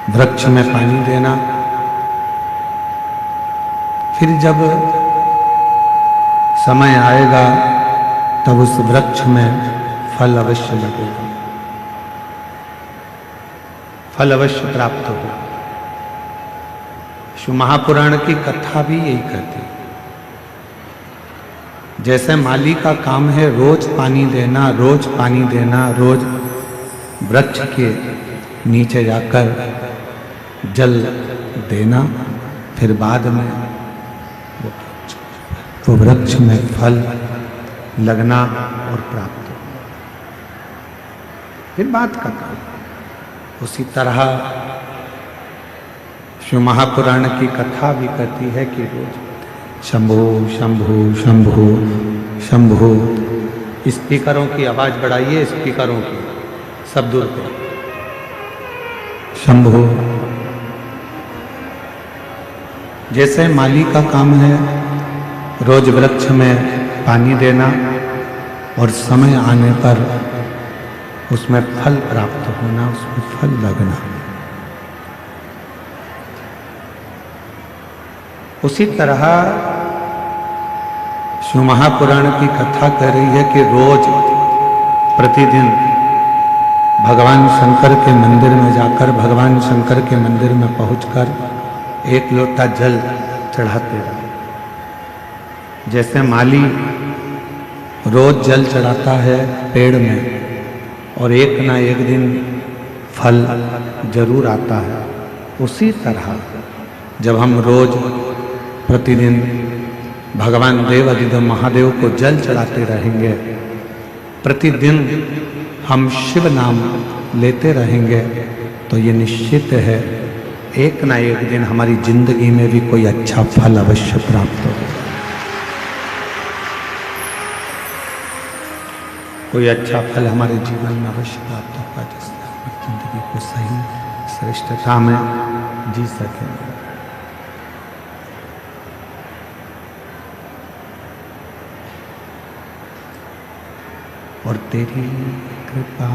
वृक्ष में पानी देना, फिर जब समय आएगा तब उस वृक्ष में फल अवश्य लगेगा, फल अवश्य प्राप्त होगा। शिव महापुराण की कथा भी यही कहती है। जैसे माली का काम है रोज पानी देना, रोज पानी देना, रोज वृक्ष के नीचे जाकर जल देना, फिर बाद में वो वृक्ष में फल लगना और प्राप्त होना, फिर बात का काम। उसी तरह शिव महापुराण की कथा भी कहती है कि रोज शंभो शंभो शंभो शंभो। स्पीकरों की आवाज बढ़ाइए, स्पीकरों की सब दूर पे शंभो। जैसे माली का काम है रोज वृक्ष में पानी देना और समय आने पर उसमें फल प्राप्त होना, उसमें फल लगना, उसी तरह शिव महापुराण की कथा कह रही है कि रोज प्रतिदिन भगवान शंकर के मंदिर में जाकर, भगवान शंकर के मंदिर में पहुंचकर एक लोटा जल चढ़ाते रहे। जैसे माली रोज जल चढ़ाता है पेड़ में और एक ना एक दिन फल जरूर आता है, उसी तरह जब हम रोज प्रतिदिन भगवान देव अधिदेव महादेव को जल चढ़ाते रहेंगे, प्रतिदिन हम शिव नाम लेते रहेंगे, तो ये निश्चित है एक ना एक दिन हमारी जिंदगी में भी कोई अच्छा फल अवश्य प्राप्त होगा, कोई अच्छा फल हमारे जीवन में अवश्य प्राप्त होगा, जिससे हम जिंदगी को सही श्रेष्ठता में जी सकेंगे। और तेरी कृपा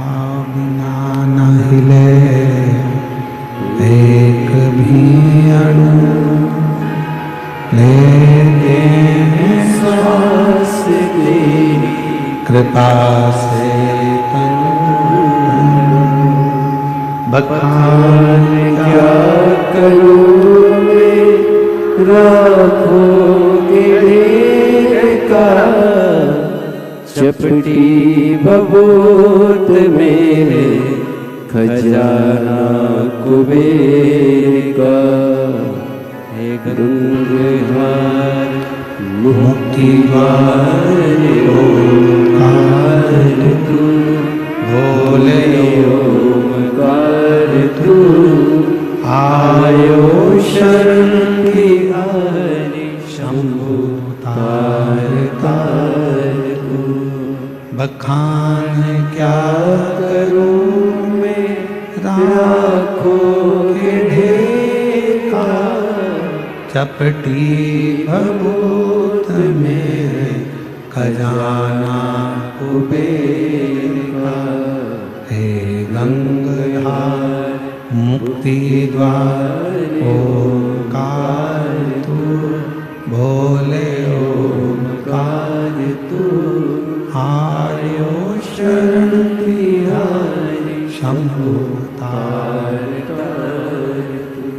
बिना न हिले एक भी अणु, लेते हैं सांस तेरी कृपा से तनु। बखान क्या करूं मैं राखोगे ढेर का, चपटी बबूत मेरे खजाना कुबेर का। हे गंगहार मुक्ति वाले ओंकार तू, भोले ओंकार तू, आयो शरण की हारी शंभु तार तार तू। बखान क्या करूं मैं राखोगे ढेर का, चपटी भभूत मेरे खजाना कुबेर का। हे गंगहार मुक्ति द्वार ओंकार तू, भोले ओंकार तू, आर्यो शरण तिहारी शंभु तार तार तू।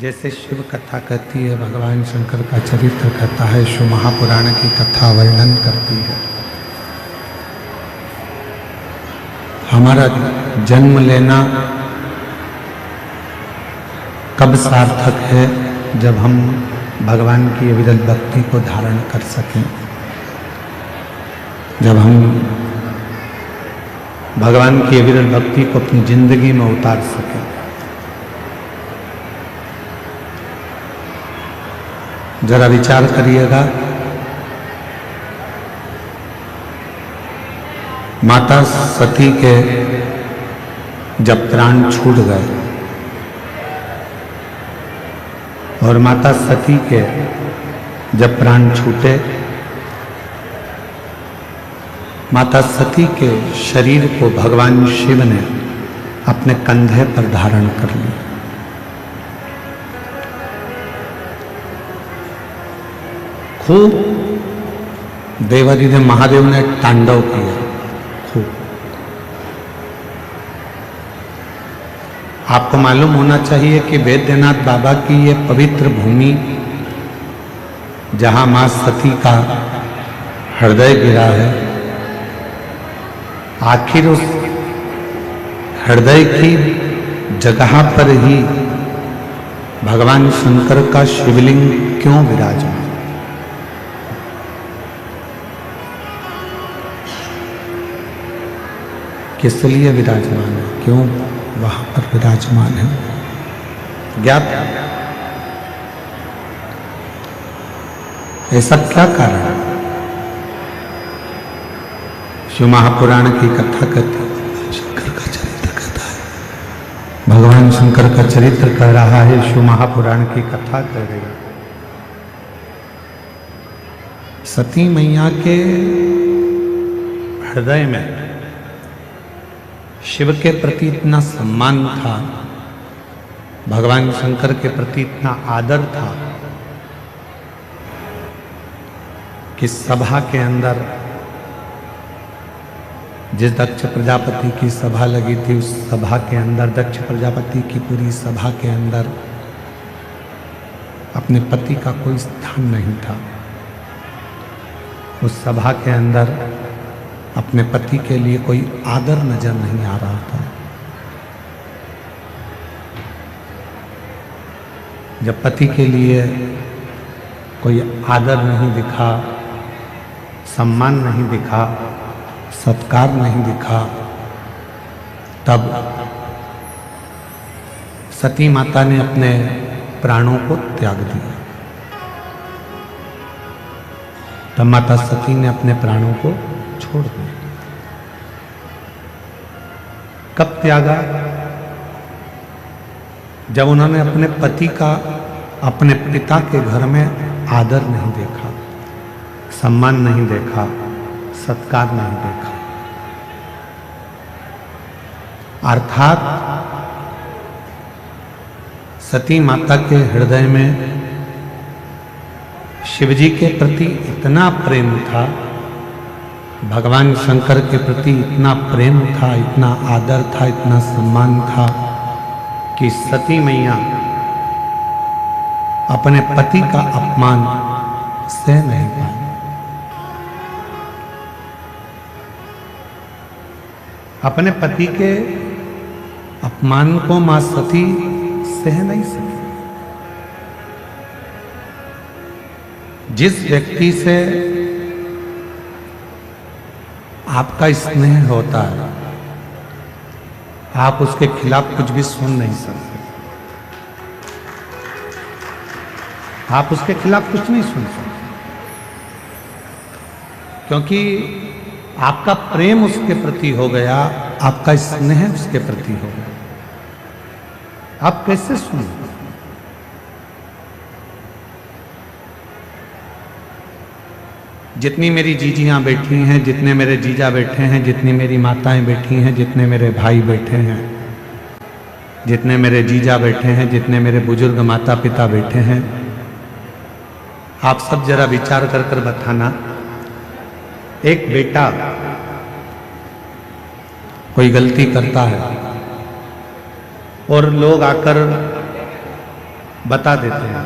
जैसे शिव कथा कहती है, भगवान शंकर का चरित्र कहता है, शिव महापुराण की कथा वर्णन करती है। हमारा जन्म लेना कब सार्थक है, जब हम भगवान की अविरल भक्ति को धारण कर सकें, जब हम भगवान की अविरल भक्ति को अपनी जिंदगी में उतार सकें। जरा विचार करिएगा, माता सती के जब प्राण छूट गए और माता सती के जब प्राण छूटे, माता सती के शरीर को भगवान शिव ने अपने कंधे पर धारण कर ली। खूब देवाधिदेव महादेव ने तांडव किया, खूब। आपको मालूम होना चाहिए कि वैद्यनाथ बाबा की ये पवित्र भूमि, जहां मां सती का हृदय गिरा है, आखिर उस हृदय की जगह पर ही भगवान शंकर का शिवलिंग क्यों विराजमान? किस लिए विराजमान है, क्यों वहां पर विराजमान है, ज्ञात? ऐसा क्या कारण है? शिव महापुराण की कथा कहती है, शंकर का चरित्र कहता है, भगवान शंकर का चरित्र कह रहा है, शिव महापुराण की कथा कह रही है। सती मैया के हृदय में शिव के प्रति इतना सम्मान था, भगवान शंकर के प्रति इतना आदर था कि सभा के अंदर, जिस दक्ष प्रजापति की सभा लगी थी, उस सभा के अंदर, दक्ष प्रजापति की पूरी सभा के अंदर अपने पति का कोई स्थान नहीं था। उस सभा के अंदर अपने पति के लिए कोई आदर नजर नहीं आ रहा था। जब पति के लिए कोई आदर नहीं दिखा, सम्मान नहीं दिखा, सत्कार नहीं दिखा, तब सती माता ने अपने प्राणों को त्याग दिया। तब माता सती ने अपने प्राणों को छोड़ दिया। कब त्यागा? जब उन्होंने अपने पति का अपने पिता के घर में आदर नहीं देखा, सम्मान नहीं देखा, सत्कार नहीं देखा। अर्थात सती माता के हृदय में शिवजी के प्रति इतना प्रेम था, भगवान शंकर के प्रति इतना प्रेम था, इतना आदर था, इतना सम्मान था कि सती मैया अपने पति का अपमान सह नहीं पाई। अपने पति के अपमान को मां सती सह नहीं सकी। जिस व्यक्ति से आपका स्नेह होता है, आप उसके खिलाफ कुछ भी सुन नहीं सकते, आप उसके खिलाफ कुछ नहीं सुन सकते, क्योंकि आपका प्रेम उसके प्रति हो गया, आपका स्नेह उसके प्रति हो गया। आप कैसे सुनें? जितनी मेरी जीजियां बैठी हैं, जितने मेरे जीजा बैठे हैं, जितनी मेरी माताएं बैठी हैं, जितने मेरे भाई बैठे हैं, जितने मेरे जीजा बैठे हैं, जितने मेरे बुजुर्ग माता पिता बैठे हैं, आप सब जरा विचार कर कर बताना, एक बेटा कोई गलती करता है और लोग आकर बता देते हैं।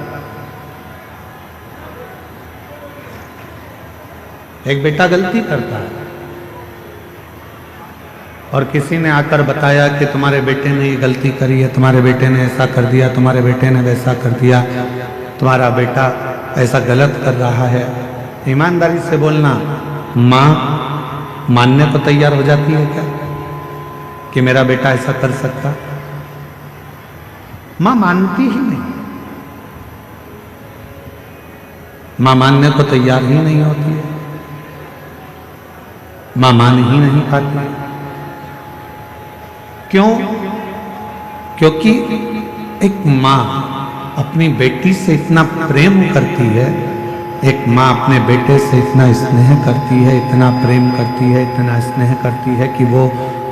एक बेटा गलती करता है और किसी ने आकर बताया कि तुम्हारे बेटे ने ये गलती करी है, तुम्हारे बेटे ने ऐसा कर दिया, तुम्हारे बेटे ने वैसा कर दिया, तुम्हारा बेटा ऐसा गलत कर रहा है। ईमानदारी से बोलना, माँ मानने को तैयार हो जाती है क्या कि मेरा बेटा ऐसा कर सकता? माँ मानती ही नहीं, माँ मानने को तैयार ही नहीं होती है, माँ मान ही नहीं पाती। क्यों? क्योंकि एक माँ अपनी बेटी से इतना प्रेम करती है, एक माँ अपने बेटे से इतना स्नेह करती है, इतना प्रेम करती है, इतना स्नेह करती है कि वो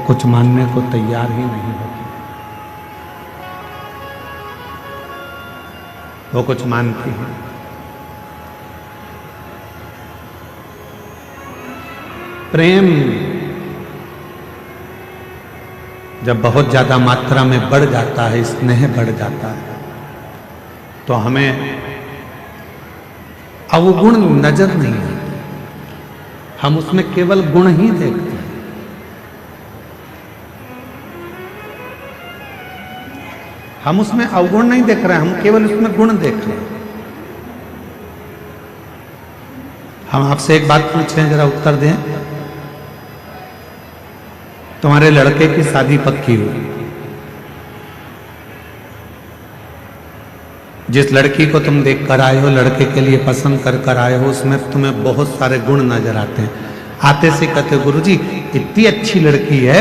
कुछ मानने को तैयार ही नहीं होती। वो कुछ मानती हैं। प्रेम जब बहुत ज्यादा मात्रा में बढ़ जाता है, स्नेह बढ़ जाता है, तो हमें अवगुण नजर नहीं आते, हम उसमें केवल गुण ही देखते हैं। हम उसमें अवगुण नहीं देख रहे हैं, हम केवल उसमें गुण देख रहे हैं। हम आपसे एक बात पूछें, जरा उत्तर दें। तुम्हारे लड़के की शादी पक्की हुई, जिस लड़की को तुम देख कर आए हो, लड़के के लिए पसंद कर कर आए हो, उसमें तुम्हें बहुत सारे गुण नजर आते हैं। आते से कहते गुरुजी इतनी अच्छी लड़की है,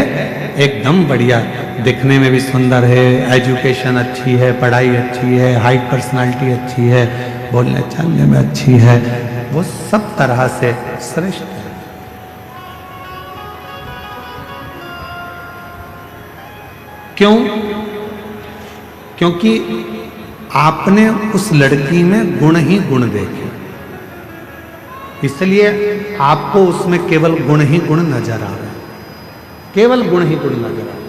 एकदम बढ़िया, दिखने में भी सुंदर है, एजुकेशन अच्छी है, पढ़ाई अच्छी है, हाइट पर्सनालिटी अच्छी है, बोलने चालने में अच्छी है, वो सब तरह से श्रेष्ठ है। क्यों? क्योंकि आपने उस लड़की में गुण ही गुण देखे, इसलिए आपको उसमें केवल गुण ही गुण नजर आ रहे हैं, केवल गुण ही गुण नजर आ रहे हैं।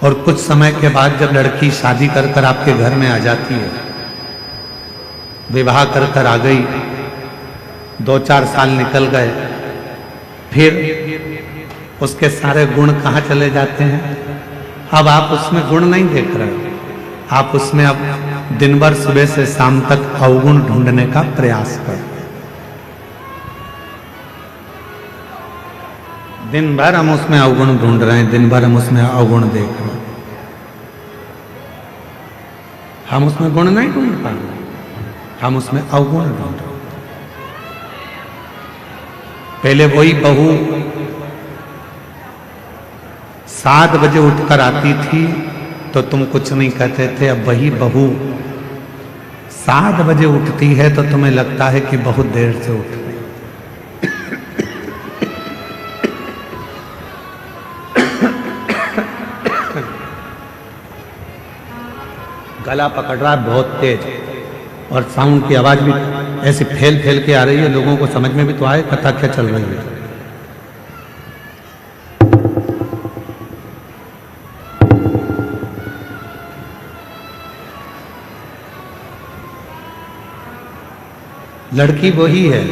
और कुछ समय के बाद जब लड़की शादी कर कर आपके घर में आ जाती है, विवाह कर कर आ गई, 2-4 साल निकल गए, फिर उसके सारे गुण कहाँ चले जाते हैं? अब आप उसमें गुण नहीं देख रहे हो, आप उसमें अब दिन भर सुबह से शाम तक अवगुण ढूंढने का प्रयास करो। दिन भर हम उसमें अवगुण ढूंढ रहे हैं, दिन भर हम उसमें अवगुण देख रहे हैं, हम उसमें गुण नहीं ढूंढ पा रहे, हम उसमें अवगुण ढूंढ रहे। पहले वही बहू 7 बजे उठकर आती थी तो तुम कुछ नहीं कहते थे, अब वही बहू 7 बजे उठती है तो तुम्हें लगता है कि बहुत देर से उठ रही। गला पकड़ रहा है बहुत तेज, और साउंड की आवाज भी ऐसे फैल फैल के आ रही है, लोगों को समझ में भी तो आए कथा क्या चल रही है। लड़की वही है,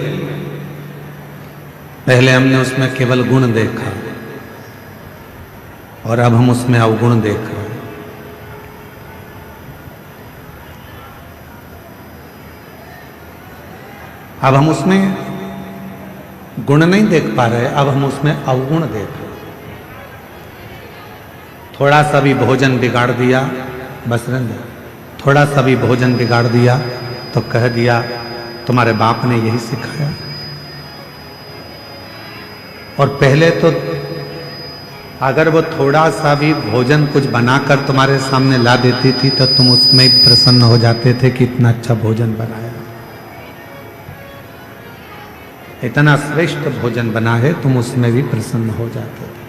पहले हमने उसमें केवल गुण देखा और अब हम उसमें अवगुण देख रहे हैं। अब हम उसमें गुण नहीं देख पा रहे, अब हम उसमें अवगुण देख रहे। थोड़ा सा भी भोजन बिगाड़ दिया, बस रहने, थोड़ा सा भी भोजन बिगाड़ दिया तो कह दिया तुम्हारे बाप ने यही सिखाया। और पहले तो अगर वो थोड़ा सा भी भोजन कुछ बनाकर तुम्हारे सामने ला देती थी तो तुम उसमें प्रसन्न हो जाते थे कि इतना अच्छा भोजन बनाया, इतना श्रेष्ठ भोजन बना है, तुम उसमें भी प्रसन्न हो जाते थे।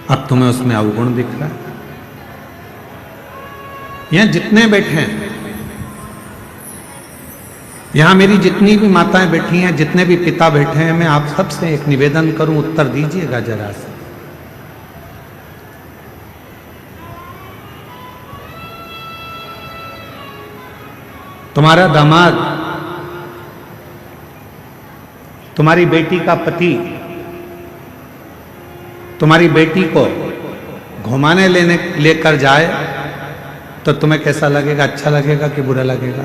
अब तुम्हें उसमें अवगुण दिख रहा है। यहां जितने बैठे हैं, यहां मेरी जितनी भी माताएं बैठी हैं, जितने भी पिता बैठे हैं, मैं आप सबसे एक निवेदन करूं, उत्तर दीजिएगा जरा से। तुम्हारा दामाद, तुम्हारी बेटी का पति तुम्हारी बेटी को घुमाने लेकर जाए तो तुम्हें कैसा लगेगा? अच्छा लगेगा कि बुरा लगेगा?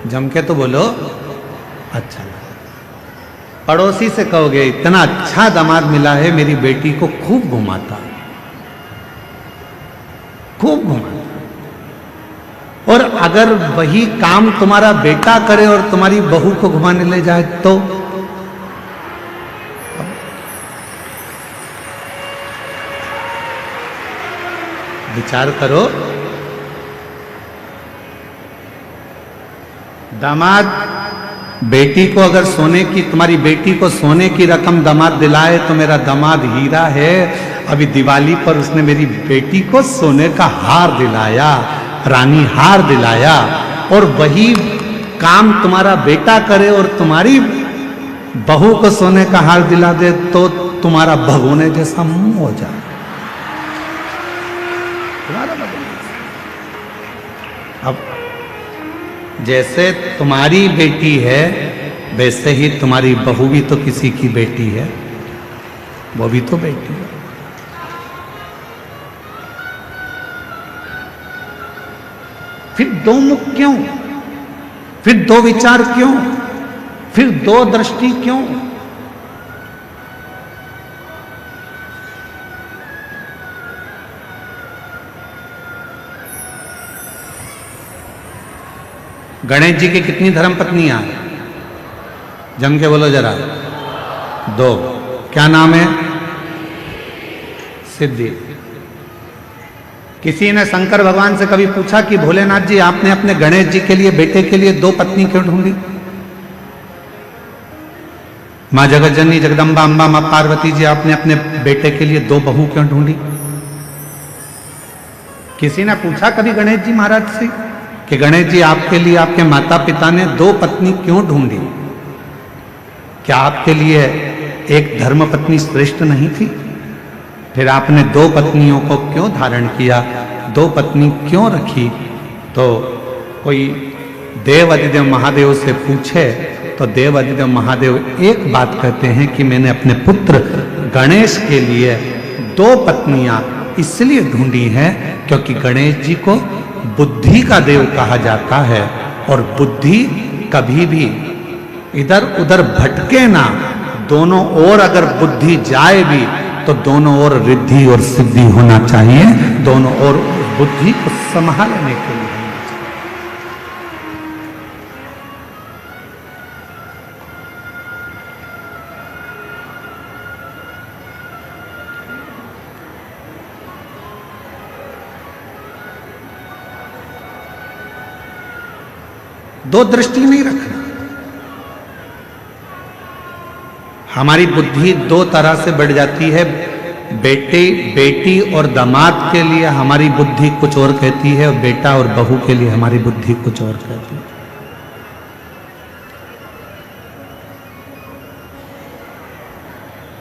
जम के तो बोलो अच्छा लगेगा। पड़ोसी से कहोगे इतना अच्छा दामाद मिला है, मेरी बेटी को खूब घुमाता, खूब घुमाता। और अगर वही काम तुम्हारा बेटा करे और तुम्हारी बहू को घुमाने ले जाए तो विचार करो। दामाद बेटी को अगर सोने की, तुम्हारी बेटी को सोने की रकम दामाद दिलाए तो मेरा दामाद हीरा है। अभी दिवाली पर उसने मेरी बेटी को सोने का हार दिलाया, रानी हार दिलाया। और वही काम तुम्हारा बेटा करे और तुम्हारी बहू को सोने का हार दिला दे तो तुम्हारा भगोने जैसा मुंह हो जाए। अब जैसे तुम्हारी बेटी है वैसे ही तुम्हारी बहू भी तो किसी की बेटी है, वो भी तो बेटी है। फिर दो मुख क्यों, फिर दो विचार क्यों, फिर दो दृष्टि क्यों? गणेश जी की कितनी धर्मपत्नियां हैं? जम के बोलो जरा। दो। क्या नाम है? सिद्धि। किसी ने शंकर भगवान से कभी पूछा कि भोलेनाथ जी आपने अपने गणेश जी के लिए, बेटे के लिए दो पत्नी क्यों ढूंढी? मां जगतजननी जगदम्बा अंबा मां पार्वती जी आपने अपने बेटे के लिए दो बहू क्यों ढूंढी? किसी ने पूछा कभी गणेश जी महाराज से कि गणेश जी आपके लिए आपके माता पिता ने दो पत्नी क्यों ढूंढी? क्या आपके लिए एक धर्म पत्नी श्रेष्ठ नहीं थी? फिर आपने दो पत्नियों को क्यों धारण किया, दो पत्नी क्यों रखी? तो कोई देव अधिदेव महादेव से पूछे तो देव अधिदेव महादेव एक बात कहते हैं कि मैंने अपने पुत्र गणेश के लिए दो पत्नियां इसलिए ढूंढी हैं क्योंकि गणेश जी को बुद्धि का देव कहा जाता है और बुद्धि कभी भी इधर उधर भटके ना। दोनों ओर अगर बुद्धि जाए भी तो दोनों ओर रिद्धि और सिद्धि होना चाहिए, दोनों ओर बुद्धि को संभालने के लिए होना चाहिए। दो दृष्टि नहीं रखना। हमारी बुद्धि दो तरह से बढ़ जाती है। बेटी और दामाद के लिए हमारी बुद्धि कुछ और कहती है और बेटा और बहू के लिए हमारी बुद्धि कुछ और कहती है।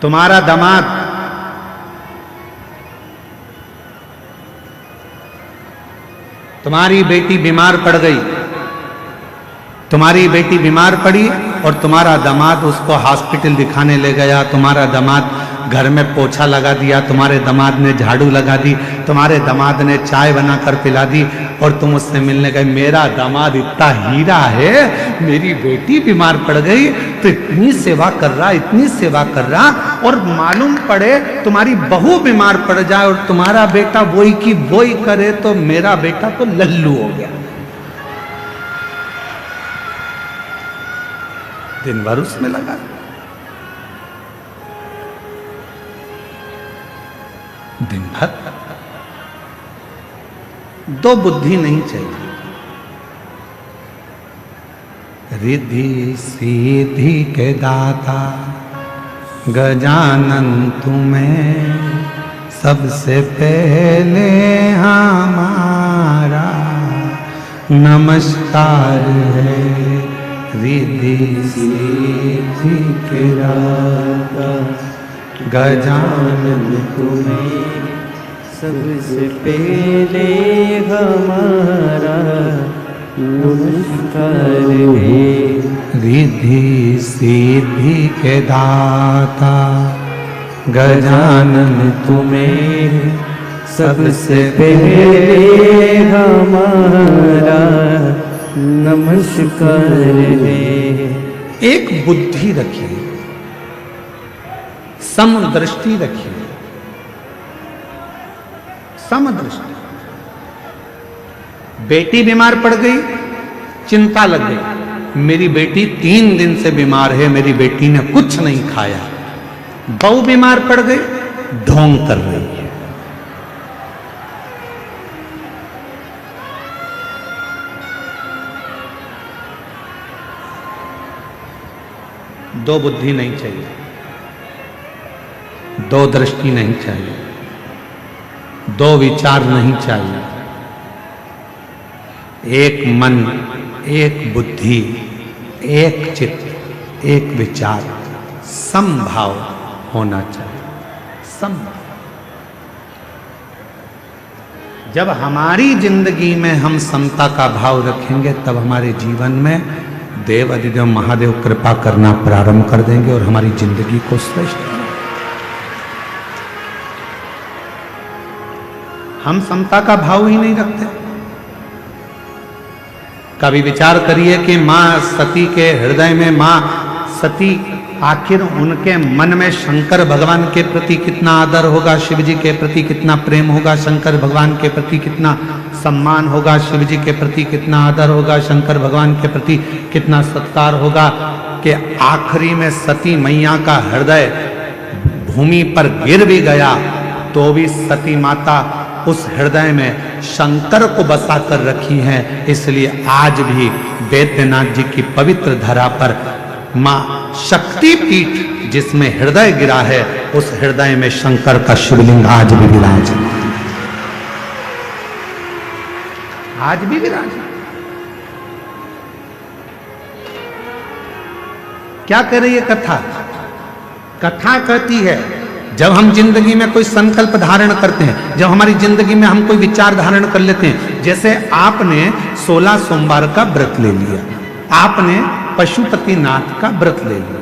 तुम्हारा दामाद तुम्हारी बेटी बीमार पड़ गई, तुम्हारी बेटी बीमार पड़ी और तुम्हारा दामाद उसको हॉस्पिटल दिखाने ले गया। तुम्हारा दामाद घर में पोछा लगा दिया, तुम्हारे दामाद ने झाड़ू लगा दी, तुम्हारे दामाद ने चाय बनाकर पिला दी और तुम उससे मिलने गए। मेरा दामाद इतना हीरा है, मेरी बेटी बीमार पड़ गई तो इतनी सेवा कर रहा, इतनी सेवा कर रहा, और मालूम पड़े तुम्हारी बहू बीमार पड़ जाए और तुम्हारा बेटा वही की वही करे तो मेरा बेटा तो लल्लू हो गया। दिन भर उसमें लगा। दिन भर दो बुद्धि नहीं चाहिए। रिद्धि सीधी के दाता गजानन तुम्हें सबसे पहले हमारा नमस्कार है। रिद्धि सीधी के दाता गजानन तुम्हें सबसे पहले हमारा नमस्कार है। रिद्धि सिद्धि के दाता गजानन तुम्हें सबसे पहले हमारा नमस्कार है। एक बुद्धि रखिए, समदृष्टि रखिए, समदृष्टि। बेटी बीमार पड़ गई, चिंता लग गई, मेरी बेटी 3 दिन से बीमार है, मेरी बेटी ने कुछ नहीं खाया। बहू बीमार पड़ गई, ढोंग कर रही है। दो बुद्धि नहीं चाहिए, दो दृष्टि नहीं चाहिए, दो विचार नहीं चाहिए। एक मन, एक बुद्धि, एक चित्त, एक विचार, समभाव होना चाहिए। समभाव। जब हमारी जिंदगी में हम समता का भाव रखेंगे तब हमारे जीवन में देव अधिदेव महादेव कृपा करना प्रारंभ कर देंगे और हमारी जिंदगी को श्रेष्ठ करेंगे। हम समता का भाव ही नहीं रखते। कभी विचार करिए कि मां सती के हृदय में, मां सती आखिर उनके मन में शंकर भगवान के प्रति कितना आदर होगा, शिव जी के प्रति कितना प्रेम होगा, शंकर भगवान के प्रति कितना सम्मान होगा, शिव जी के प्रति कितना आदर होगा, शंकर भगवान के प्रति कितना सत्कार होगा कि आखिरी में सती मैया का हृदय भूमि पर गिर भी गया तो भी सती माता उस हृदय में शंकर को बसा कर रखी है। इसलिए आज भी वैद्यनाथ जी की पवित्र धरा पर मां शक्तिपीठ जिसमें हृदय गिरा है, उस हृदय में शंकर का शिवलिंग आज भी विराज, आज भी विराज। क्या कह रही है कथा? कथा कहती है जब हम जिंदगी में कोई संकल्प धारण करते हैं, जब हमारी जिंदगी में हम कोई विचार धारण कर लेते हैं, जैसे आपने 16 सोमवार का व्रत ले लिया, आपने पशुपतिनाथ का व्रत ले लिया।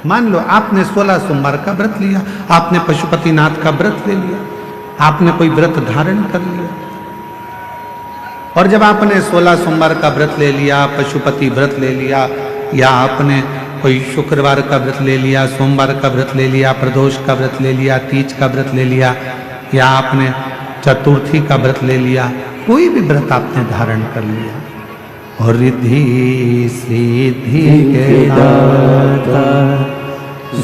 मान लो आपने 16 सोमवार का व्रत लिया, आपने पशुपतिनाथ का व्रत ले लिया, आपने कोई व्रत धारण कर लिया। और जब आपने 16 सोमवार का व्रत ले लिया, पशुपति व्रत ले लिया, या आपने कोई शुक्रवार का व्रत ले लिया, सोमवार का व्रत ले लिया, प्रदोष का व्रत ले लिया, तीज का व्रत ले लिया, या आपने चतुर्थी का व्रत ले लिया, कोई भी व्रत आपने धारण कर लिया, और रिद्धि सिद्धि के दाता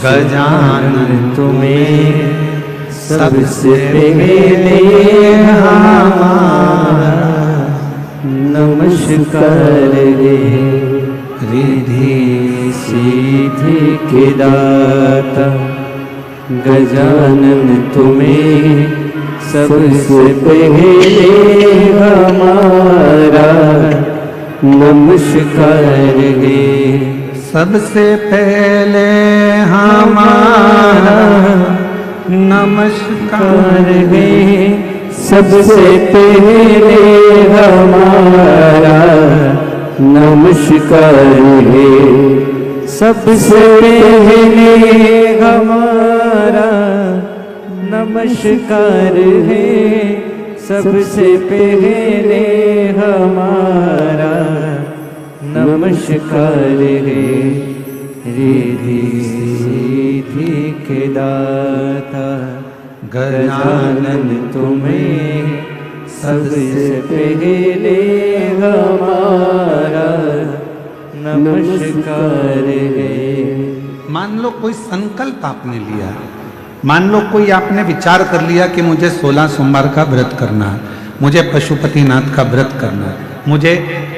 गजानन तुम्हें सबसे पहले हमारा नमस्कार रे। रिद्धि सिद्धि के दाता गजानन तुम्हें सबसे पहले हमारा नमस्कार है। सबसे पहले हमारा नमस्कार है। सबसे पहले हमारा नमस्कार है। सबसे पहले हमारा नमस्कार है। सबसे पहले हमारा नमस्कार है। रिद्धि सिद्धि के दाता गजानन तुम्हें सबसे पहले हमारा नमस्कार है। मान लो कोई संकल्प आपने लिया, मान लो कोई आपने विचार कर लिया कि मुझे 16 सोमवार का व्रत करना है, मुझे पशुपतिनाथ का व्रत करना है, मुझे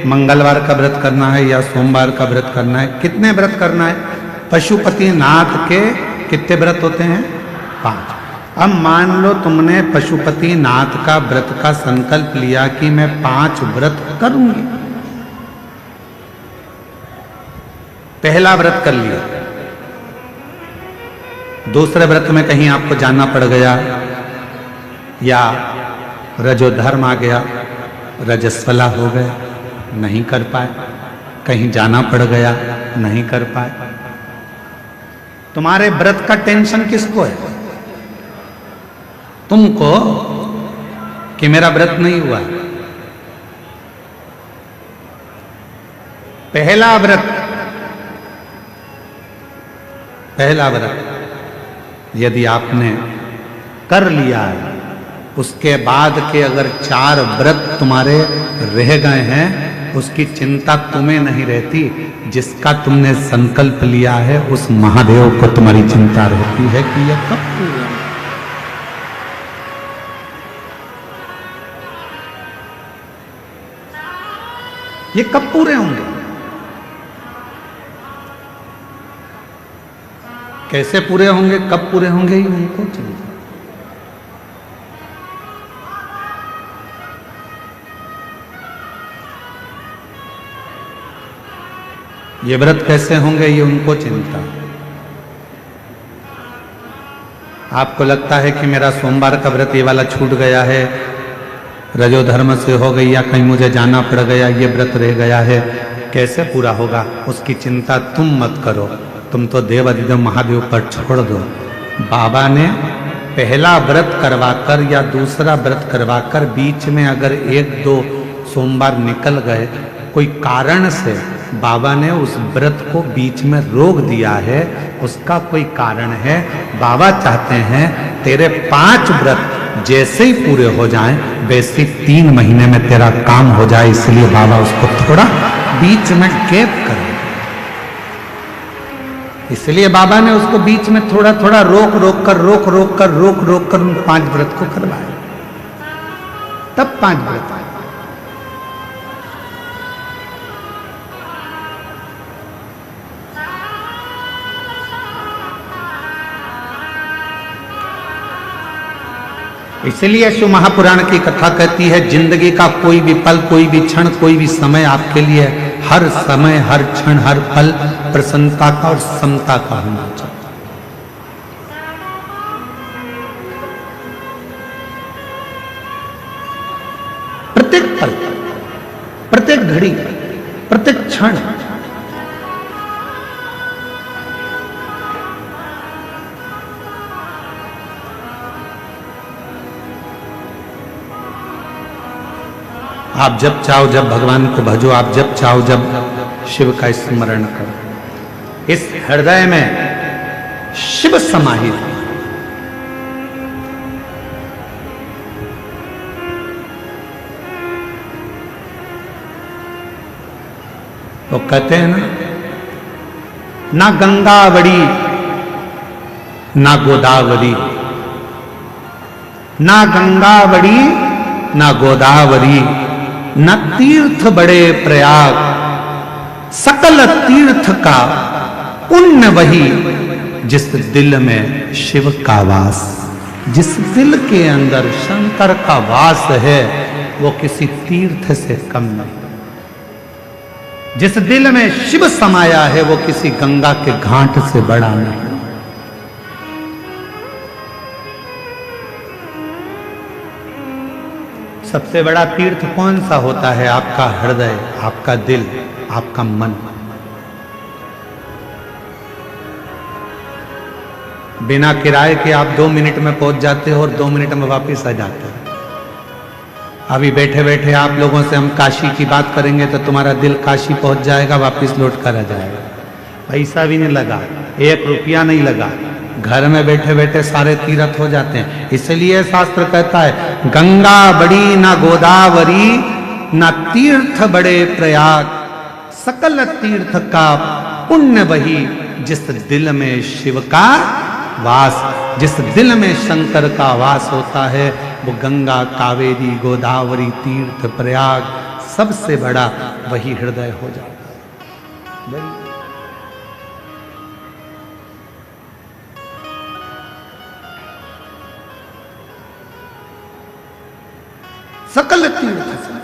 मंगलवार का व्रत करना है या सोमवार का व्रत करना है। कितने व्रत करना है? पशुपतिनाथ के कितने व्रत होते हैं? 5। अब मान लो तुमने पशुपतिनाथ का व्रत का संकल्प लिया कि मैं 5 व्रत करूंगी। पहला व्रत कर लिया, दूसरे व्रत में कहीं आपको जाना पड़ गया या रजोधर्म आ गया, रजस्वला हो गए, नहीं कर पाए, कहीं जाना पड़ गया, नहीं कर पाए। तुम्हारे व्रत का टेंशन किसको है? तुमको कि मेरा व्रत नहीं हुआ। पहला व्रत यदि आपने कर लिया है, उसके बाद के अगर 4 व्रत तुम्हारे रह गए हैं, उसकी चिंता तुम्हें नहीं रहती। जिसका तुमने संकल्प लिया है उस महादेव को तुम्हारी चिंता रहती है कि यह कब पूरा। ये कब पूरे होंगे? कैसे पूरे होंगे, कब पूरे होंगे, ये उनको चिंता। ये व्रत कैसे होंगे, ये उनको चिंता। आपको लगता है कि मेरा सोमवार का व्रत ये वाला छूट गया है, रजोधर्म से हो गई, या कहीं मुझे जाना पड़ गया, ये व्रत रह गया है, कैसे पूरा होगा, उसकी चिंता तुम मत करो। तुम तो देव अधिदेव महादेव पर छोड़ दो। बाबा ने पहला व्रत करवाकर या दूसरा व्रत करवाकर बीच में अगर 1-2 सोमवार निकल गए, कोई कारण से बाबा ने उस व्रत को बीच में रोक दिया है, उसका कोई कारण है। बाबा चाहते हैं तेरे 5 व्रत जैसे ही पूरे हो जाएं, वैसे 3 महीने में तेरा काम हो जाए, इसलिए बाबा उसको थोड़ा बीच में गैप करे। इसलिए बाबा ने उसको बीच में थोड़ा थोड़ा रोक कर उन 5 व्रत को करवाए, तब 5 व्रत आए। इसलिए शिव महापुराण की कथा कहती है, जिंदगी का कोई भी पल, कोई भी क्षण, कोई भी समय आपके लिए, हर समय, हर क्षण, हर पल प्रसन्नता का और समता का होना चाहिए। प्रत्येक पल, प्रत्येक घड़ी, प्रत्येक क्षण आप जब चाहो जब भगवान को भजो, आप जब चाहो जब शिव का स्मरण करो। इस हृदय में शिव समाहित है। तो कहते हैं ना गंगा बड़ी ना गोदावरी, ना गंगा बड़ी ना गोदावरी, न तीर्थ बड़े प्रयाग, सकल तीर्थ का पुण्य वही, जिस दिल में शिव का वास। जिस दिल के अंदर शंकर का वास है, वो किसी तीर्थ से कम नहीं। जिस दिल में शिव समाया है, वो किसी गंगा के घाट से बड़ा नहीं। सबसे बड़ा तीर्थ कौन सा होता है? आपका हृदय, आपका दिल, आपका मन। बिना किराए के आप 2 मिनट में पहुंच जाते हो और 2 मिनट में वापस आ जाते हो। अभी बैठे बैठे आप लोगों से हम काशी की बात करेंगे तो तुम्हारा दिल काशी पहुंच जाएगा, वापस लौट कर आ जाएगा। पैसा भी नहीं लगा, 1 रुपया नहीं लगा, घर में बैठे बैठे सारे तीर्थ हो जाते हैं। इसलिए शास्त्र कहता है, गंगा बड़ी ना गोदावरी, ना तीर्थ बड़े प्रयाग, सकल तीर्थ का पुण्य वही, जिस दिल में शिव का वास। जिस दिल में शंकर का वास होता है, वो गंगा, कावेरी, गोदावरी, तीर्थ, प्रयाग, सबसे बड़ा वही हृदय हो जाता है। सकल तीर्थ से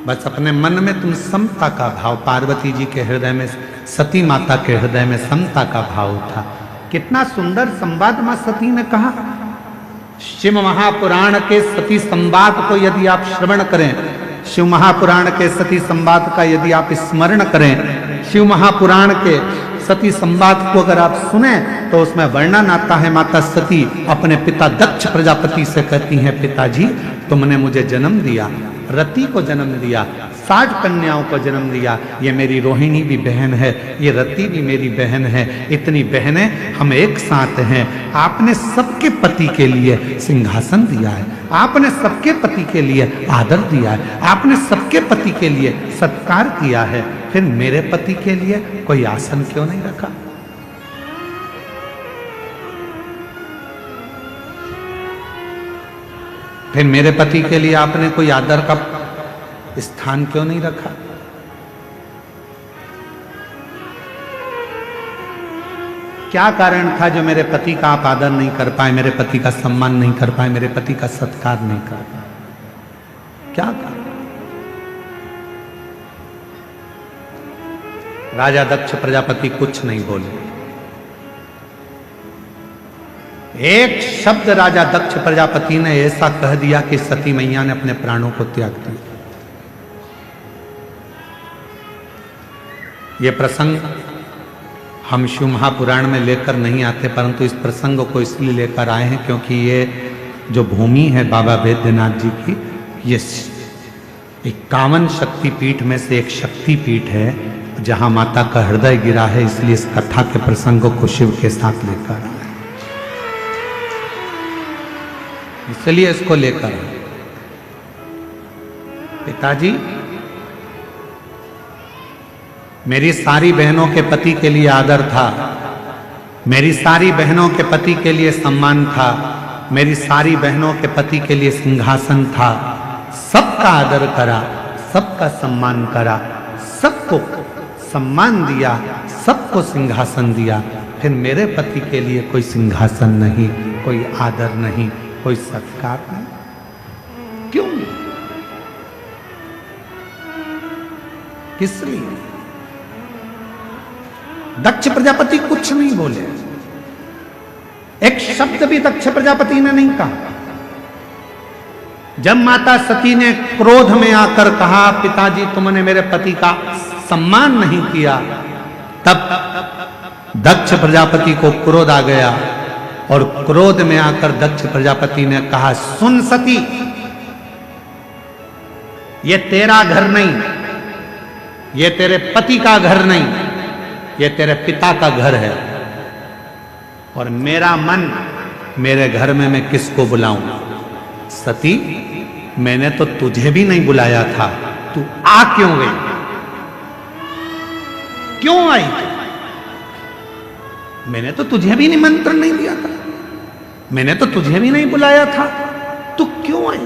बस अपने मन में तुम समता का भाव, पार्वती जी के हृदय में, सती माता के हृदय में समता का भाव था। कितना सुंदर संवाद मां सती ने कहा। शिव महापुराण के सती संवाद को यदि आप श्रवण करें, शिव महापुराण के सती संवाद का यदि आप स्मरण करें, शिव महापुराण के सती संवाद को अगर आप सुने तो उसमें वर्णन आता है, माता सती अपने पिता दक्ष प्रजापति से कहती हैं, पिताजी तुमने मुझे जन्म दिया, रति को जन्म दिया, 60 कन्याओं को जन्म दिया, ये मेरी रोहिणी भी बहन है, ये रति भी मेरी बहन है, इतनी बहनें हम एक साथ हैं। आपने सबके पति के लिए सिंहासन दिया है, आपने सबके पति के लिए आदर दिया है, आपने सबके पति के लिए सत्कार किया है, फिर मेरे पति के लिए कोई आसन क्यों नहीं रखा? फिर मेरे पति के लिए आपने कोई आदर का स्थान क्यों नहीं रखा? क्या कारण था जो मेरे पति का आप आदर नहीं कर पाए, मेरे पति का सम्मान नहीं कर पाए, मेरे पति का सत्कार नहीं कर पाए? क्या कारण? राजा दक्ष प्रजापति कुछ नहीं बोले। एक शब्द राजा दक्ष प्रजापति ने ऐसा कह दिया कि सती मैया ने अपने प्राणों को त्याग दिया। यह प्रसंग हम शिव महापुराण में लेकर नहीं आते, परंतु इस प्रसंग को इसलिए लेकर आए हैं क्योंकि ये जो भूमि है बाबा वैद्यनाथ जी की, ये 51 शक्तिपीठ में से एक शक्तिपीठ है जहां माता का हृदय गिरा है। इसलिए इस कथा के प्रसंगों को शिव के साथ लेकर आए, इसलिए इसको लेकर आए। पिताजी, मेरी सारी बहनों के पति के लिए आदर था, मेरी सारी बहनों के पति के लिए सम्मान था, मेरी सारी बहनों के पति के लिए सिंहासन था। सबका आदर करा, सबका सम्मान करा, सबको सम्मान दिया, सबको सिंहासन दिया। फिर मेरे पति के लिए कोई सिंहासन नहीं, कोई आदर नहीं, कोई सत्कार नहीं। क्यों? किस लिए? दक्ष प्रजापति कुछ नहीं बोले, एक शब्द भी दक्ष प्रजापति ने नहीं कहा। जब माता सती ने क्रोध में आकर कहा, पिताजी तुमने मेरे पति का सम्मान नहीं किया, तब दक्ष प्रजापति को क्रोध आ गया और क्रोध में आकर दक्ष प्रजापति ने कहा, सुन सती, ये तेरा घर नहीं, ये तेरे पति का घर नहीं, ये तेरे पिता का घर है, और मेरा मन, मेरे घर में मैं किसको बुलाऊं? सती, मैंने तो तुझे भी नहीं बुलाया था, तू आ क्यों गई? क्यों आई? मैंने तो तुझे भी निमंत्रण नहीं दिया था, मैंने तो तुझे भी नहीं बुलाया था, तू क्यों आई?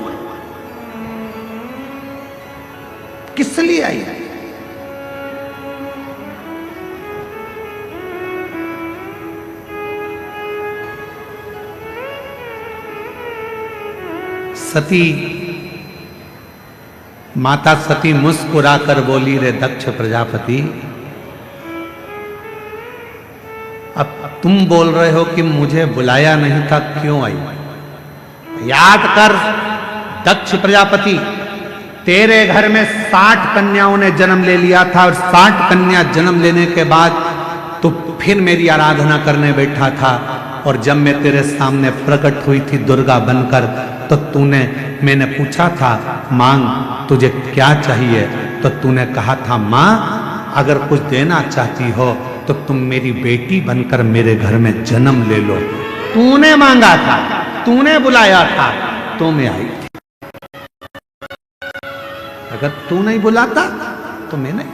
किस लिए आई? सती, माता सती मुस्कुराकर बोली, रे दक्ष प्रजापति, अब तुम बोल रहे हो कि मुझे बुलाया नहीं था, क्यों आई? याद कर दक्ष प्रजापति, तेरे घर में 60 कन्याओं ने जन्म ले लिया था, और 60 कन्या जन्म लेने के बाद तो फिर मेरी आराधना करने बैठा था, और जब मैं तेरे सामने प्रकट हुई थी दुर्गा बनकर, तो मैंने पूछा था, मांग, तुझे क्या चाहिए? तो तूने कहा था, मां, अगर कुछ देना चाहती हो तो तुम मेरी बेटी बनकर मेरे घर में जन्म ले लो। तूने मांगा था, तूने बुलाया था, तो मैं आई थी। अगर तू नहीं बुलाता तो मैं नहीं,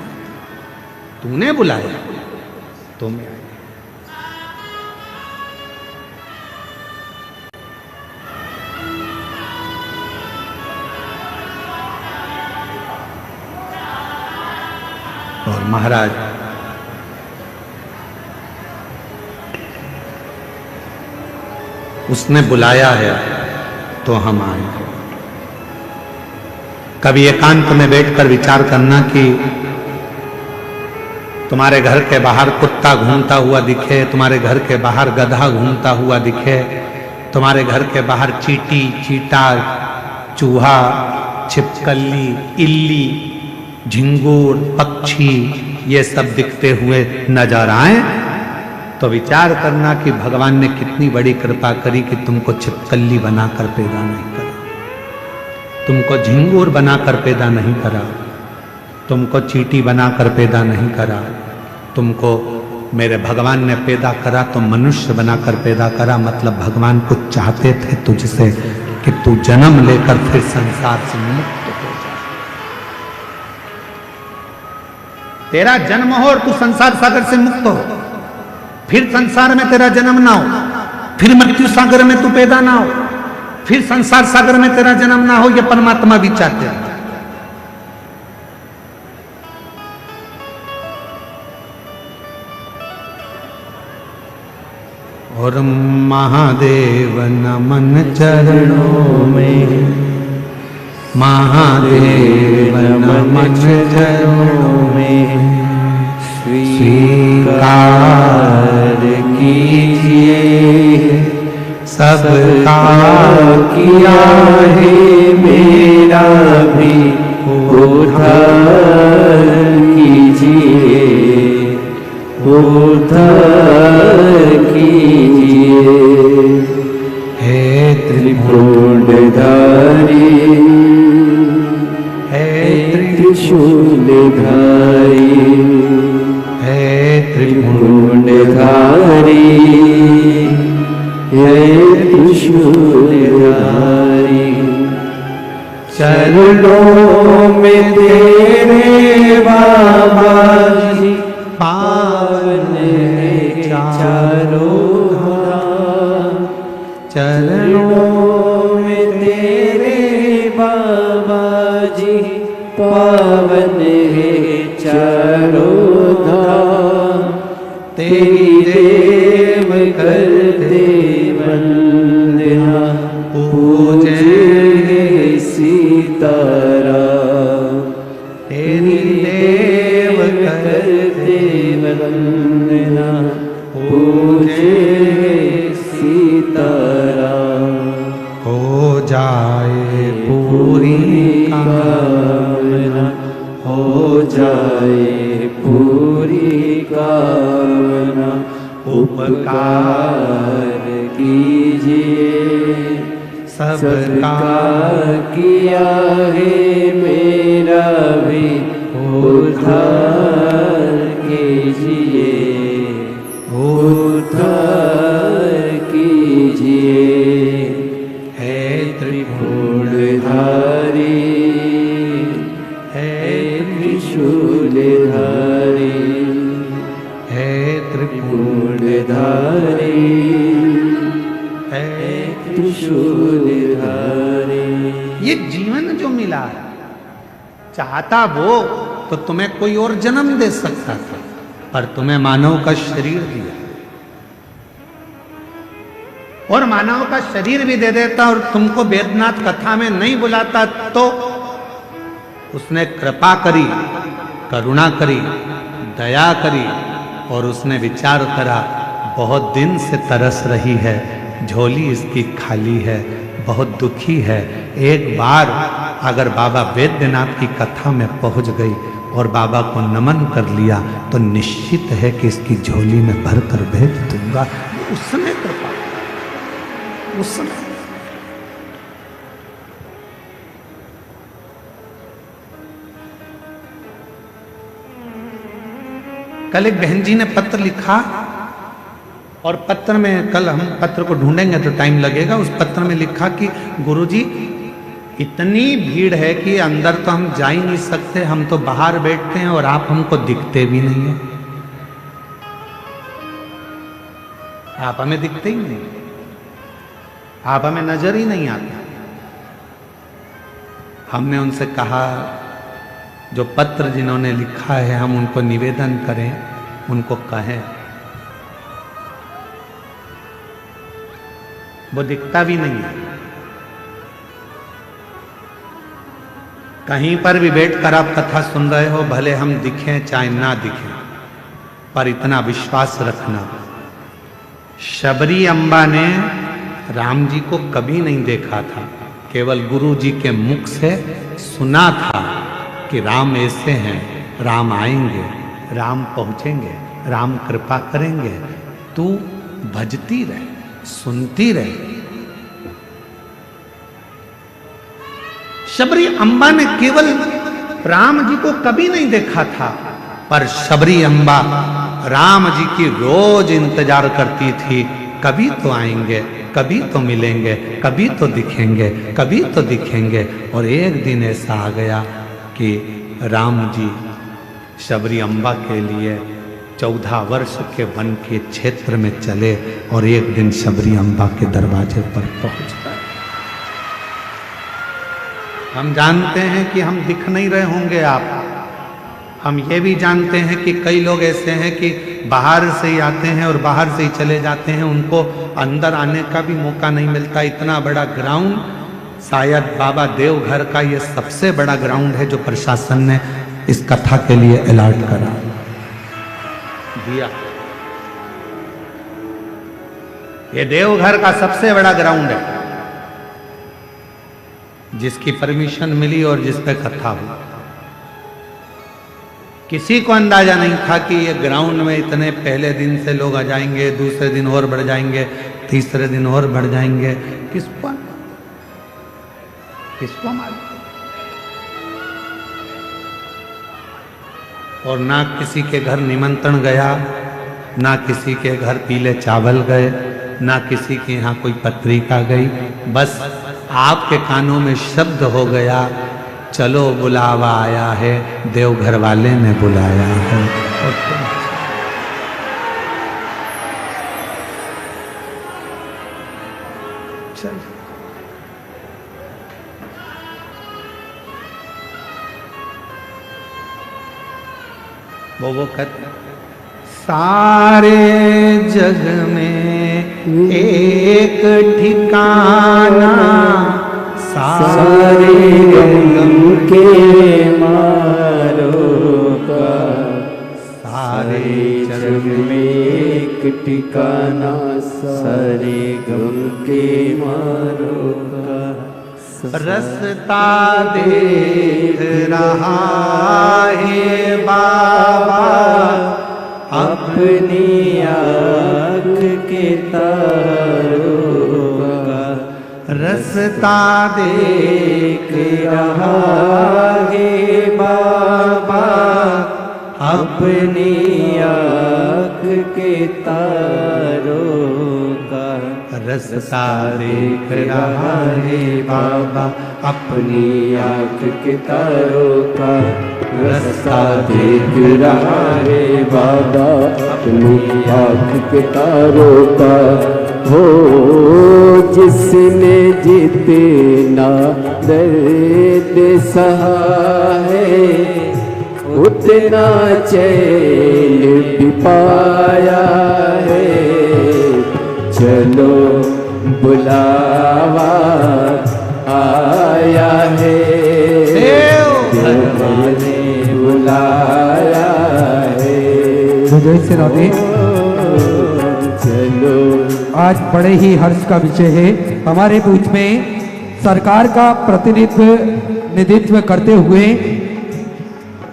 तूने बुलाया तो मैं आई। और महाराज, उसने बुलाया है तो हम आए। कभी एकांत में बैठकर विचार करना कि तुम्हारे घर के बाहर कुत्ता घूमता हुआ दिखे, तुम्हारे घर के बाहर गधा घूमता हुआ दिखे, तुम्हारे घर के बाहर चींटी, चींटा, चूहा, छिपकली, इल्ली, झिंगूर, पक्षी, ये सब दिखते हुए नजर आए, तो विचार करना कि भगवान ने कितनी बड़ी कृपा करी कि तुमको छिपकली बनाकर पैदा नहीं करा, तुमको झिंगूर बनाकर पैदा नहीं करा, तुमको चींटी बनाकर पैदा नहीं करा, तुमको मेरे भगवान ने पैदा करा तो मनुष्य बनाकर पैदा करा। मतलब भगवान कुछ चाहते थे तुझसे कि तू जन्म लेकर फिर संसार से मुक्त हो जा। तेरा जन्म हो और तू संसार सागर से मुक्त हो, फिर संसार में तेरा जन्म ना हो, फिर मृत्यु सागर में तू पैदा ना हो, फिर संसार सागर में तेरा जन्म ना हो, यह परमात्मा भी चाहते हैं। और महादेव नमन चरणों में, महादेव नमन चरणों में स्वीकार कीजिए। सबका किया है मेरा भी उद्धार कीजिए, उद्धार कीजिए। हे त्रिपुंडधारी, हे त्रिशूलधारी, हे त्रिपुंडधारी, हे त्रिशूलधारी। चरणों में तेरे बाबा जी पावन है चारों धाम। चरणों में तेरे बाबा जी पावन है चारों धाम। तेरी देव करते वंदना, पूजे सीताराम। तेरी देव करते वंदना, पूजे सीताराम। हो जाए पूरी कामना, हो जाए पूरी कामना। उपकार कीजिए, सबका किया है मेरा भी उद्धार कीजिए, उद्धार कीजिए। हे त्रिपुंडधारी, हे त्रिशूलधारी, हे त्रिपुंडधारी, हे त्रिशूलधारी। ये जीवन जो मिला है, चाहता वो तो तुम्हें कोई और जन्म दे सकता था, पर तुम्हें मानव का शरीर दिया, और मानव का शरीर भी दे देता और तुमको वेदनाथ कथा में नहीं बुलाता तो उसने कृपा करी, करुणा करी, दया करी, और उसने विचार करा बहुत दिन से तरस रही है, झोली इसकी खाली है, बहुत दुखी है। एक बार अगर बाबा वैद्यनाथ की कथा में पहुंच गई और बाबा को नमन कर लिया तो निश्चित है कि इसकी झोली में भरकर भेज दूंगा। उस समय कृपा, उस समय। कल एक बहन जी ने पत्र लिखा, और पत्र में, कल हम पत्र को ढूंढेंगे तो टाइम लगेगा, उस पत्र में लिखा कि गुरुजी इतनी भीड़ है कि अंदर तो हम जा ही नहीं सकते, हम तो बाहर बैठते हैं और आप हमको दिखते भी नहीं है, आप हमें दिखते ही नहीं, आप हमें नजर ही नहीं आते। हमने उनसे कहा जो पत्र जिन्होंने लिखा है हम उनको निवेदन करें, उनको कहें, वो दिखता भी नहीं है। कहीं पर भी बैठकर आप कथा सुन रहे हो, भले हम दिखें चाहे ना दिखें, पर इतना विश्वास रखना, शबरी अम्बा ने राम जी को कभी नहीं देखा था, केवल गुरु जी के मुख से सुना था कि राम ऐसे हैं, राम आएंगे, राम पहुंचेंगे, राम कृपा करेंगे, तू भजती रहे, सुनती रहे। शबरी अम्बा ने केवल राम जी को कभी नहीं देखा था, पर शबरी अम्बा राम जी की रोज इंतजार करती थी, कभी तो आएंगे, कभी तो मिलेंगे, कभी तो दिखेंगे, कभी तो दिखेंगे। और एक दिन ऐसा आ गया कि राम जी शबरी अम्बा के लिए 14 वर्ष के वन के क्षेत्र में चले और एक दिन शबरी अम्बा के दरवाजे पर पहुंच गए। हम जानते हैं कि हम दिख नहीं रहे होंगे आप, हम ये भी जानते हैं कि कई लोग ऐसे हैं कि बाहर से ही आते हैं और बाहर से ही चले जाते हैं, उनको अंदर आने का भी मौका नहीं मिलता। इतना बड़ा ग्राउंड, शायद बाबा देवघर का ये सबसे बड़ा ग्राउंड है जो प्रशासन ने इस कथा के लिए अलॉट करा दिया। ये देवघर का सबसे बड़ा ग्राउंड है जिसकी परमिशन मिली और जिस पे कथा हुई। किसी को अंदाजा नहीं था कि ये ग्राउंड में इतने पहले दिन से लोग आ जाएंगे, दूसरे दिन और बढ़ जाएंगे, तीसरे दिन और बढ़ जाएंगे। किसको मालूम? और ना किसी के घर निमंत्रण गया, ना किसी के घर पीले चावल गए, ना किसी के यहाँ कोई पत्रिका गई। बस आपके कानों में शब्द हो गया, चलो बुलावा आया है, देवघर वाले ने बुलाया है। चल वो कहते सारे जग में एक ठिकाना, सारे गम के मारो का, सारे जग में एक ठिकाना, सारे गम के मारो का। रस्ता देख रहा है बाबा अपनी आँख के तारों का, रस्ता देख रहा है बाबा अपनी आँख के तारों का। रस्ता देख रहा है बाबा अपनी आँख के तारों का, रास्ता देख रहा है बाबा अपनी आँख के तारों का। हो जिसने जितना दर्द सहा है, उतना चैन भी पाया है। चलो बुलावा आया है, देवघर ने बुलाया है। जय श्री राधे। चलो आज बड़े ही हर्ष का विषय है, हमारे बीच में सरकार का प्रतिनिधित्व करते हुए